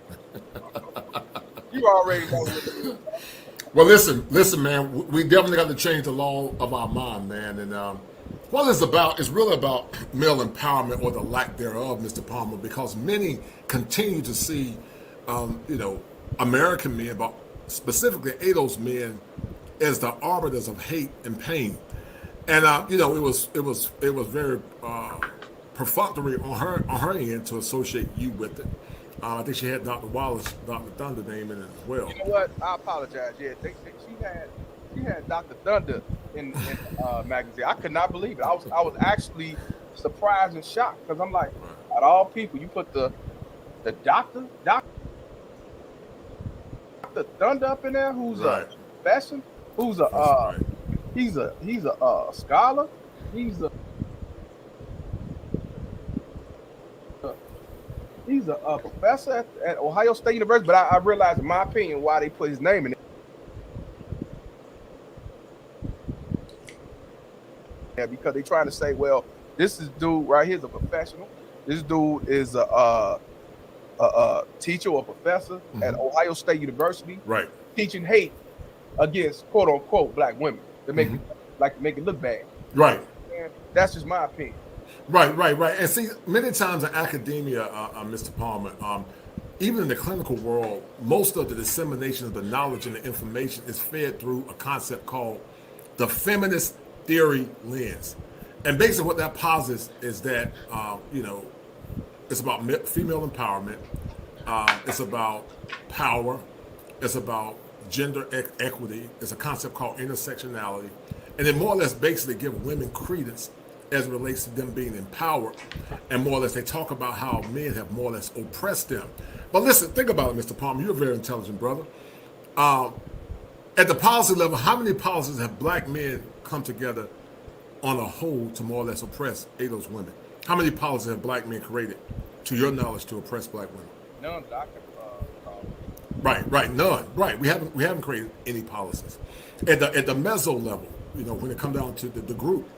You already know. Well, listen, man, we definitely got to change the law of our mind, man. And what it's about is really about male empowerment, or the lack thereof, Mr. Palmer, because many continue to see, you know, American men, but specifically ADOS men, as the arbiters of hate and pain. And you know, it was very perfunctory on her end to associate you with it. I think she had Dr. Wallace, Dr. Thunder name in it as well. You know what? I apologize. Yeah, she had Dr. Thunder in the magazine. I could not believe it. I was actually surprised and shocked, because I'm like, out of all people, you put the Dr. Thunder up in there, who's a professor, who's a he's a scholar, he's a professor at Ohio State University. But I realized, in my opinion, why they put his name in it. Yeah, because they're trying to say, well, this is dude right here is a professional. This dude is a teacher or professor at Ohio State University, right, teaching hate against quote unquote black women to make it look bad. Right. And that's just my opinion. Right. And see, many times in academia, Mr. Palmer, even in the clinical world, most of the dissemination of the knowledge and the information is fed through a concept called the feminist theory lens. And basically what that posits is that, you know, it's about female empowerment, it's about power, it's about gender equity, it's a concept called intersectionality, and then more or less basically give women credence as it relates to them being empowered, and more or less they talk about how men have more or less oppressed them. But listen, think about it, Mr. Palmer, you're a very intelligent brother. At the policy level, how many policies have black men come together on a whole to more or less oppress those women? How many policies have black men created, to your knowledge, to oppress black women? None that I can recall. Right, none. Right, we haven't created any policies. At the meso level, you know, when it comes down to the group,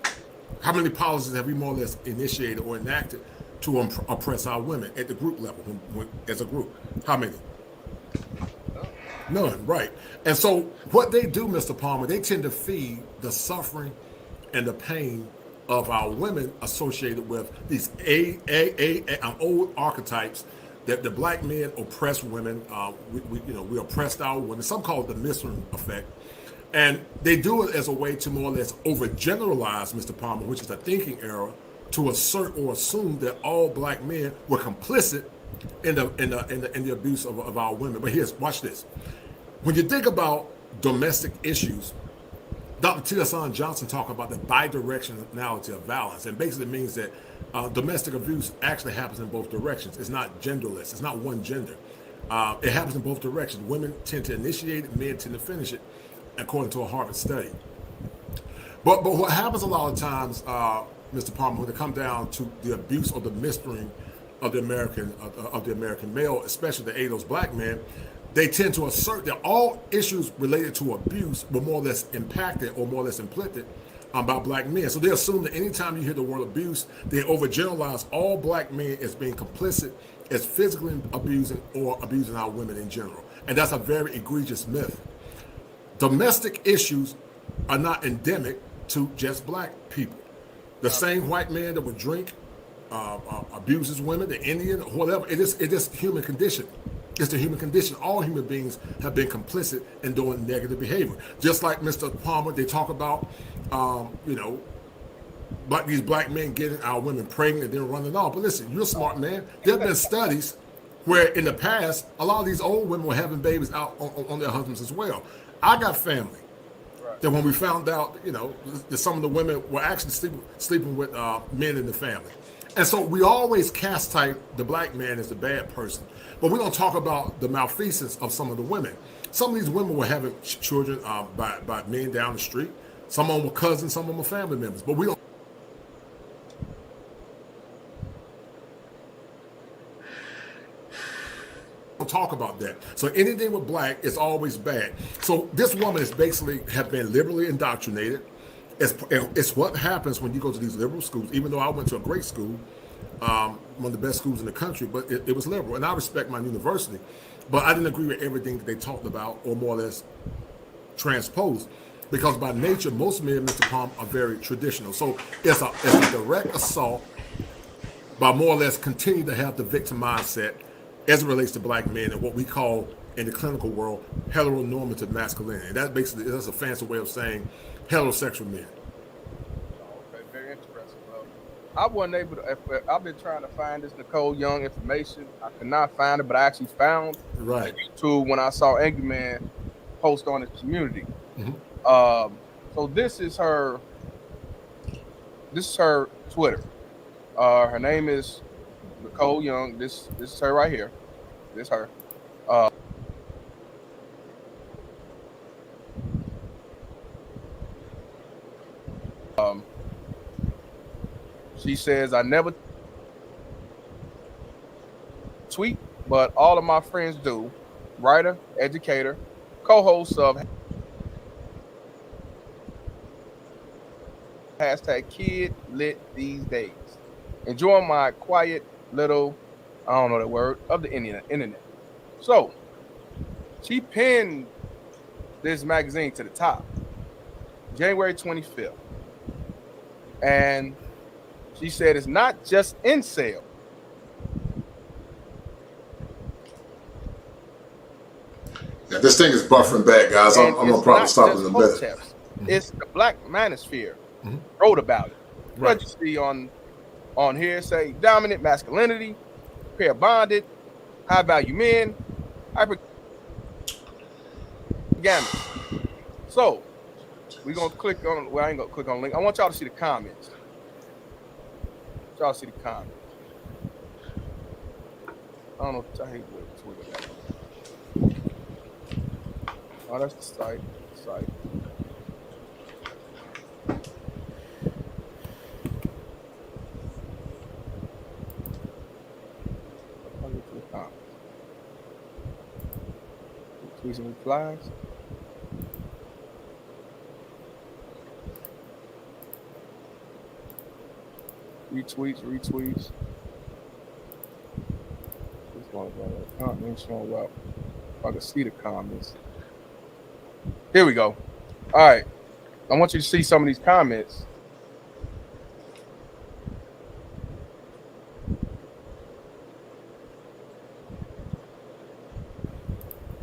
how many policies have we more or less initiated or enacted to oppress our women at the group level, as a group? How many? None, right. And so what they do, Mr. Palmer, they tend to feed the suffering and the pain of our women associated with these old archetypes that the black men oppress women. We oppressed our women. Some call it the Missouri effect. And they do it as a way to more or less overgeneralize, Mr. Palmer, which is a thinking error, to assert or assume that all black men were complicit in the abuse of our women. But watch this. When you think about domestic issues, Dr. T.S. Johnson talked about the bidirectionality of violence, and basically means that domestic abuse actually happens in both directions. It's not genderless. It's not one gender. It happens in both directions. Women tend to initiate it, men tend to finish it, according to a Harvard study. But what happens a lot of times, Mr. Palmer, when it comes down to the abuse or the mistreating of the American male, especially the those black men, they tend to assert that all issues related to abuse were more or less impacted or more or less inflicted by black men. So they assume that anytime you hear the word abuse, they overgeneralize all black men as being complicit as physically abusing or abusing our women in general. And that's a very egregious myth. Domestic issues are not endemic to just black people. The same white man that would drink, abuses women, the Indian, whatever, it is human condition. It's the human condition. All human beings have been complicit in doing negative behavior. Just like Mr. Palmer, they talk about, these black men getting our women pregnant and then running off. But listen, you're a smart man. There have been studies where in the past, a lot of these old women were having babies out on their husbands as well. I got family that when we found out, that some of the women were actually sleeping with men in the family. And so we always cast type the black man as the bad person. But we don't talk about the malfeasance of some of the women. Some of these women were having children by men down the street. Some of them were cousins, some of them were family members. But we don't talk about that. So anything with black is always bad. So this woman is basically have been liberally indoctrinated. It's what happens when you go to these liberal schools, even though I went to a great school, one of the best schools in the country, but it was liberal. And I respect my university, but I didn't agree with everything that they talked about or more or less transposed. Because by nature, most men, Mr. Palm, are very traditional. So it's a direct assault by more or less continue to have the victim mindset as it relates to black men and what we call in the clinical world heteronormative masculinity. And that's a fancy way of saying heterosexual men. Okay, very interesting. I wasn't able to. I've been trying to find this Nicole Young information. I could not find it, but I actually found YouTube when I saw Angry Man post on his community. Mm-hmm. So this is her Twitter. Her name is Nicole Young. This is her right here. This her. She says, I never tweet, but all of my friends do. Writer, educator, co-host of #KidLit these days. Enjoying my quiet little, I don't know that word, of the internet. So, she pinned this magazine to the top, January 25th. And she said it's not just incel. Yeah, this thing is buffering bad, guys. I'm going to probably stop in a minute. Mm-hmm. It's the Black Manosphere wrote about it. Right. What you see on here say dominant masculinity, pair bonded, high value men, hypergamous. So we're gonna click on. Well, I ain't gonna click on the link. I want y'all to see the comments. Y'all see the comments. I don't know if I hate Twitter that. Oh, that's the site. Flies. Retweets. This one comments showing up. I can see the comments. Here we go. All right. I want you to see some of these comments.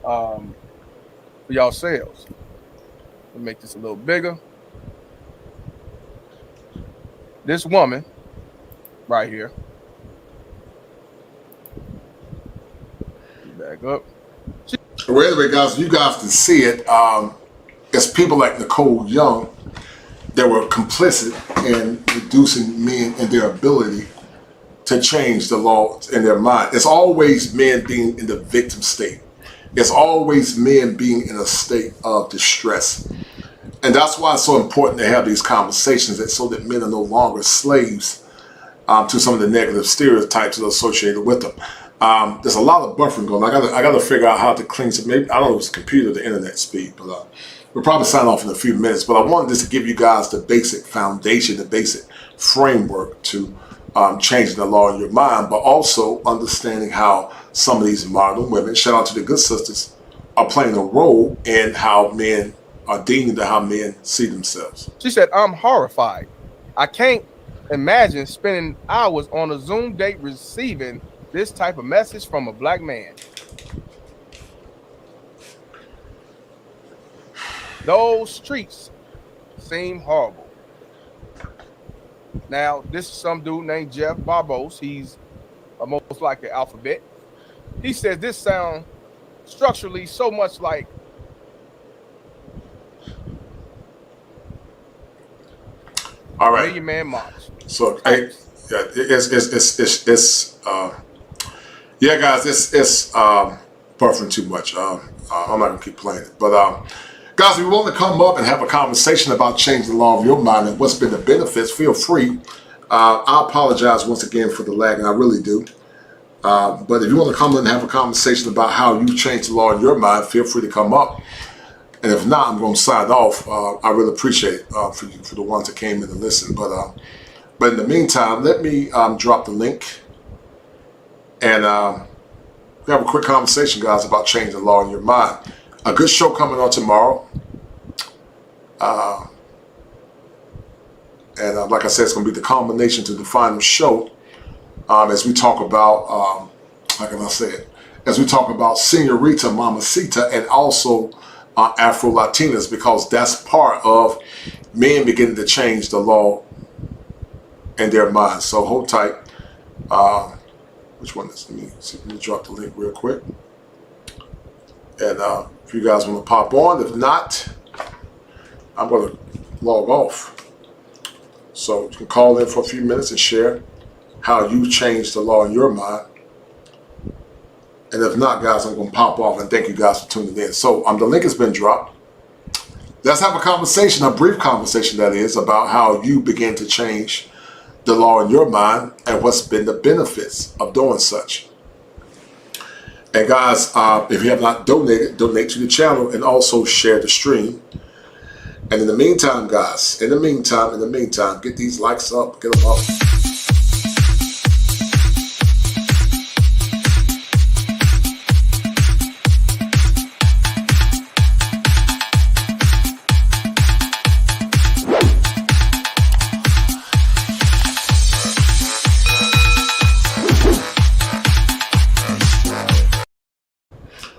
For yourselves. Let me make this a little bigger. This woman right here. Back up. Well, anyway, guys, you guys can see it. It's people like Nicole Young that were complicit in reducing men and their ability to change the law in their mind. It's always men being in the victim state. It's always men being in a state of distress. And that's why it's so important to have these conversations, so that men are no longer slaves to some of the negative stereotypes that are associated with them. There's a lot of buffering going on. I got to figure out how to clean some. Maybe I don't know if it's computer or the internet speed, but we'll probably sign off in a few minutes. But I wanted just to give you guys the basic foundation, the basic framework to changing the law in your mind, but also understanding how some of these modern women, shout out to the good sisters, are playing a role in how men are deeming to how men see themselves. She said, I'm horrified. I can't imagine spending hours on a Zoom date receiving this type of message from a black man. Those streets seem horrible. Now, this is some dude named Jeff Barbos. He's most like the alphabet. He says this sounds structurally so much like all right. Million Man March. So, yeah, yeah, guys, it's buffering too much. I'm not gonna keep playing it, but guys, if you want to come up and have a conversation about changing the law of your mind and what's been the benefits, feel free. I apologize once again for the lag, and I really do. But if you want to come in and have a conversation about how you change the law in your mind, feel free to come up. And if not, I'm going to sign off. I really appreciate it for the ones that came in and listened. But in the meantime, let me drop the link. And we have a quick conversation, guys, about changing the law in your mind. A good show coming on tomorrow. And like I said, it's going to be the culmination to the final show as we talk about, how can I say it? As we talk about Senorita, Mamacita, and also Afro-Latinas, because that's part of men beginning to change the law in their minds. So hold tight. Which one is? Let me drop the link real quick. And if you guys want to pop on, if not, I'm going to log off. So you can call in for a few minutes and share how you changed the law in your mind. And if not, guys, I'm going to pop off, and thank you guys for tuning in. So the link has been dropped. Let's have a conversation, a brief conversation that is, about how you begin to change the law in your mind and what's been the benefits of doing such. And guys, if you have not donated, donate to the channel and also share the stream. And in the meantime, guys, in the meantime, get these likes up, get them up.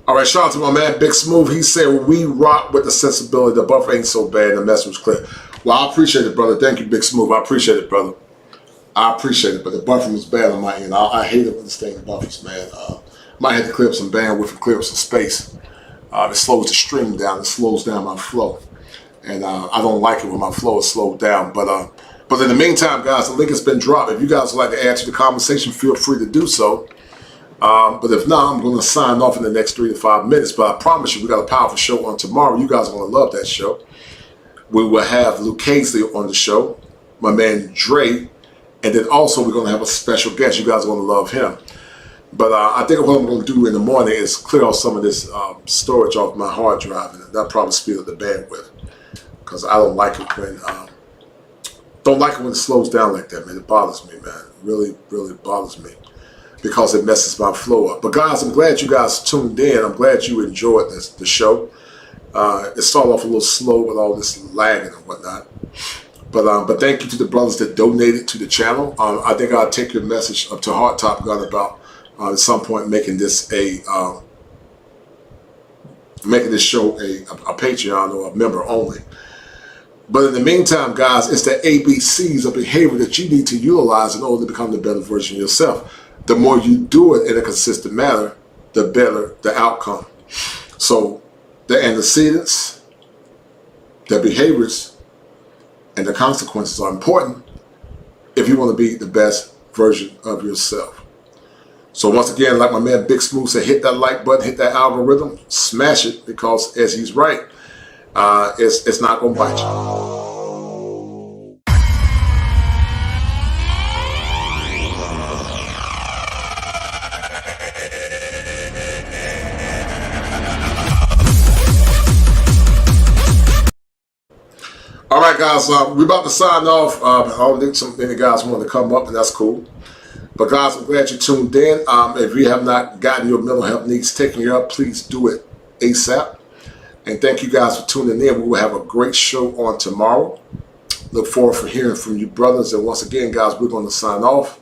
All right, shout out to my man, Big Smooth. He said, we rock with the sensibility. The buffer ain't so bad. The message was clear. Well, I appreciate it, brother. Thank you, Big Smooth. I appreciate it, brother. I appreciate it, but the buffering was bad on my end. I hate it when this thing buffers, man. Might have to clear up some bandwidth and clear up some space. It slows the stream down. It slows down my flow. And I don't like it when my flow is slowed down. But in the meantime, guys, the link has been dropped. If you guys would like to add to the conversation, feel free to do so. But if not, I'm going to sign off in the next 3 to 5 minutes. But I promise you, we got a powerful show on tomorrow. You guys are going to love that show. We will have Luke Casey on the show, my man Dre, and then also we're going to have a special guest. You guys are going to love him. But I think what I'm going to do in the morning is clear off some of this storage off my hard drive, and that'll probably speed up the bandwidth, because I don't like it when it slows down like that, man. It bothers me, man. It really, really bothers me, because it messes my flow up. But guys, I'm glad you guys tuned in. I'm glad you enjoyed the show. It started off a little slow with all this lagging and whatnot. But thank you to the brothers that donated to the channel. I think I'll take your message up to Heart Top Gun about at some point making this show a Patreon or a member only. But in the meantime, guys, it's the ABCs of behavior that you need to utilize in order to become the better version of yourself. The more you do it in a consistent manner, the better the outcome. So the antecedents, the behaviors, and the consequences are important if you want to be the best version of yourself. So once again, like my man Big Smooth said, hit that like button, hit that algorithm, smash it, because as he's right, it's not going to bite you. All right, guys, we're about to sign off. I don't think many guys want to come up, and that's cool. But guys, I'm glad you tuned in. If you have not gotten your mental health needs taken care of, please do it ASAP. And thank you guys for tuning in. We will have a great show on tomorrow. Look forward to hearing from you brothers. And once again, guys, we're going to sign off.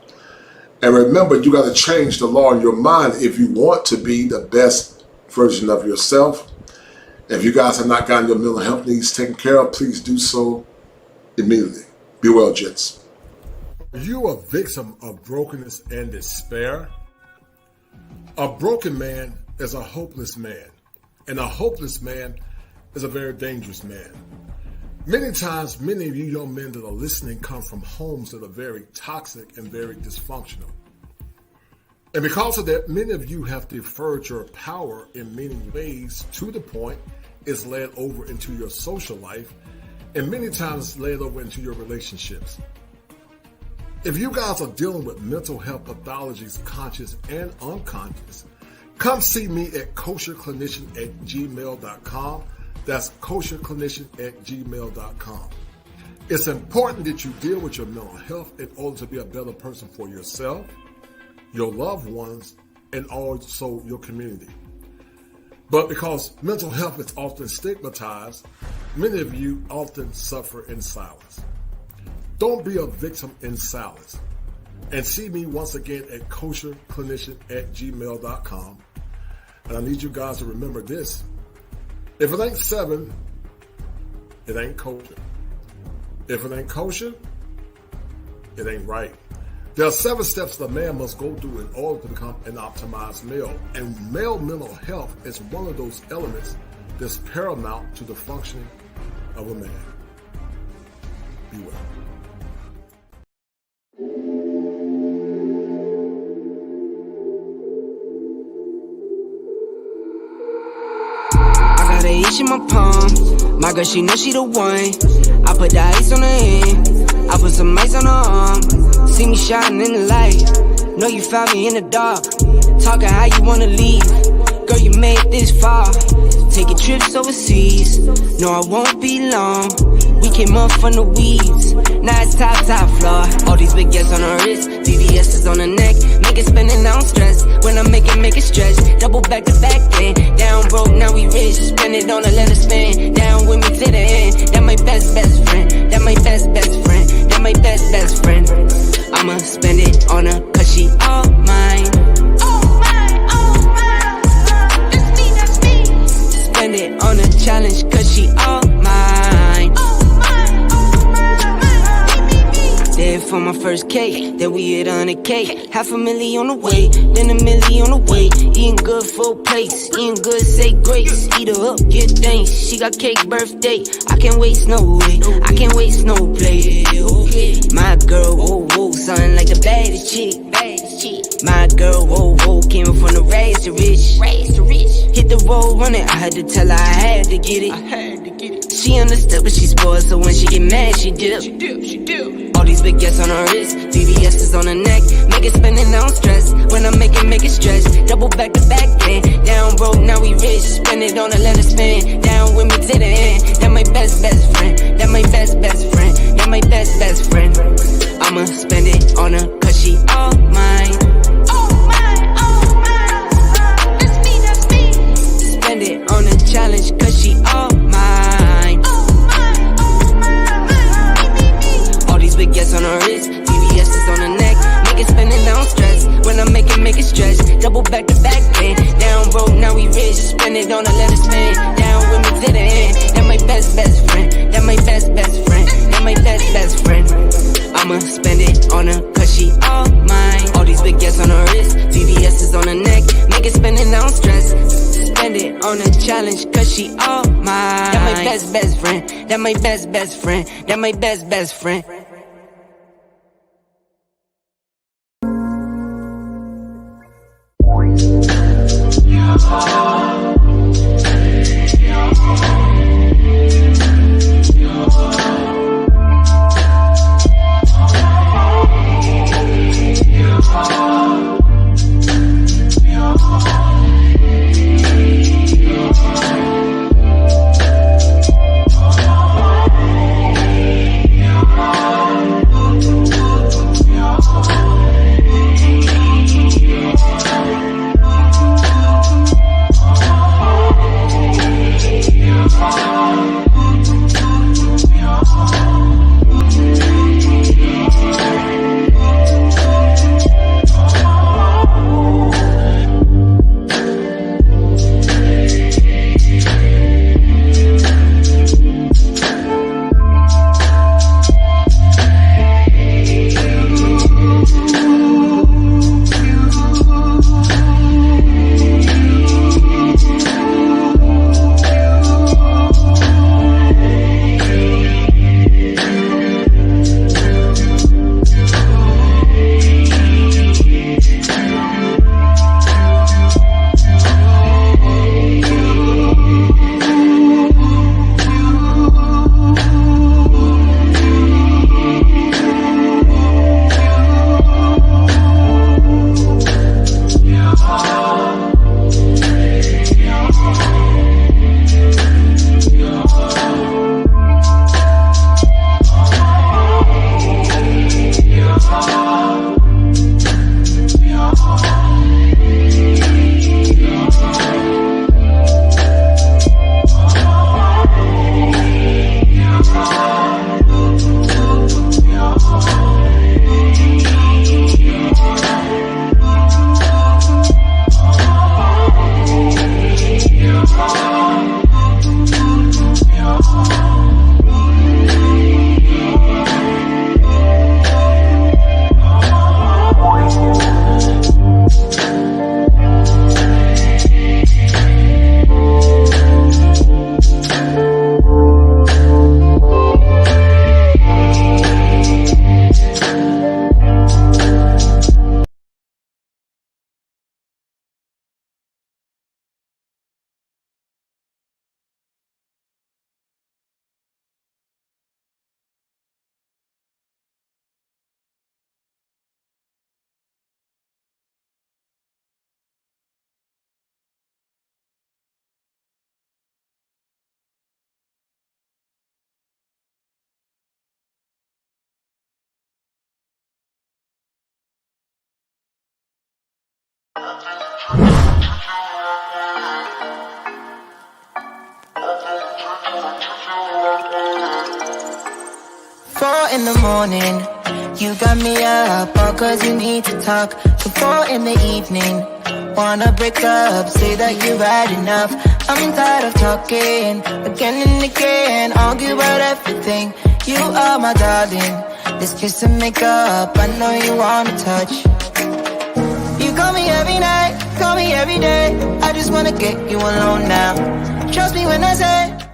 And remember, you got to change the law in your mind if you want to be the best version of yourself. If you guys have not gotten your mental health needs taken care of, please do so immediately. Be well, gents. Are you a victim of brokenness and despair? A broken man is a hopeless man, and a hopeless man is a very dangerous man. Many times, many of you young men that are listening come from homes that are very toxic and very dysfunctional. And because of that, many of you have deferred your power in many ways to the point it's led over into your social life, and many times led over into your relationships. If you guys are dealing with mental health pathologies, conscious and unconscious, come see me at kosherclinician@gmail.com. That's kosherclinician@gmail.com. It's important that you deal with your mental health in order to be a better person for yourself, your loved ones, and also your community. But because mental health is often stigmatized, many of you often suffer in silence. Don't be a victim in silence. And see me once again at kosherclinician@gmail.com. And I need you guys to remember this. If it ain't 7, it ain't kosher. If it ain't kosher, it ain't right. There are 7 steps that a man must go through in order to become an optimized male. And male mental health is one of those elements that's paramount to the functioning of a man. Be well. I got an itch in my palm. My girl, she know she the one. I put the ice on her hand. I put some ice on her arm. See me shining in the light. Know you found me in the dark. Talking how you wanna leave. Girl, you made this far. Taking trips overseas. No, I won't be long. We came up from the weeds. Now it's top floor. All these big yes on her wrist. VVS is on her neck. Make it spin and I don't stress. When I make it stretch. Double back to back then. Down broke, now we rich. Spend it on a let her spin. Down with me to the end. That my best friend. That my best friend. That my best friend. I'ma spend it on her cause she all mine. That's me. Spend it on a challenge cause she all mine. There for my first cake, then we hit 100K. $500,000 on the way, then $1 million on the way. Eating good full plates, eating good say grace. Eat her up, get thanks. She got cake birthday. I can't waste no way, I can't waste no play. My girl, whoa, whoa, something like the baddest chick. My girl, whoa, whoa, came from the rags to rich. Hit the road running, I had to tell her I had to get it. She understood, but she spoiled, so when she get mad, she dip. All these big yes on her wrist, VVS is on her neck. Make it spin and don't stress. When I make it stretch. Double back to back then. Down broke, now we rich. Spend it on a let it spin. Down with me to the end. That my best friend. That my best friend. That my best friend. I'ma spend it on her cause she all mine. Spend it on a challenge cause she all mine. All these big yes on her wrist, VVS is on her neck. Make it spin and don't stress. When I make it stretch. Double back to back then. Down broke, now we rich. Spend it on a let it spin. Down with me to the end. That my best friend. That my best friend. That my best friend. I'ma spend it on her cause she all mine. All these big yes on her wrist, VVS is on her neck. Make it spin and don't stress. Spend it on a challenge cause she all mine. That my best friend. That my best friend. That my best friend. In the morning, you got me up all cause you need to talk. To 4 in the evening, wanna break up, say that you've had enough. I'm tired of talking, again and again, argue about everything. You are my darling, this kiss and make up, I know you wanna touch. You call me every night, call me every day, I just wanna get you alone now. Trust me when I say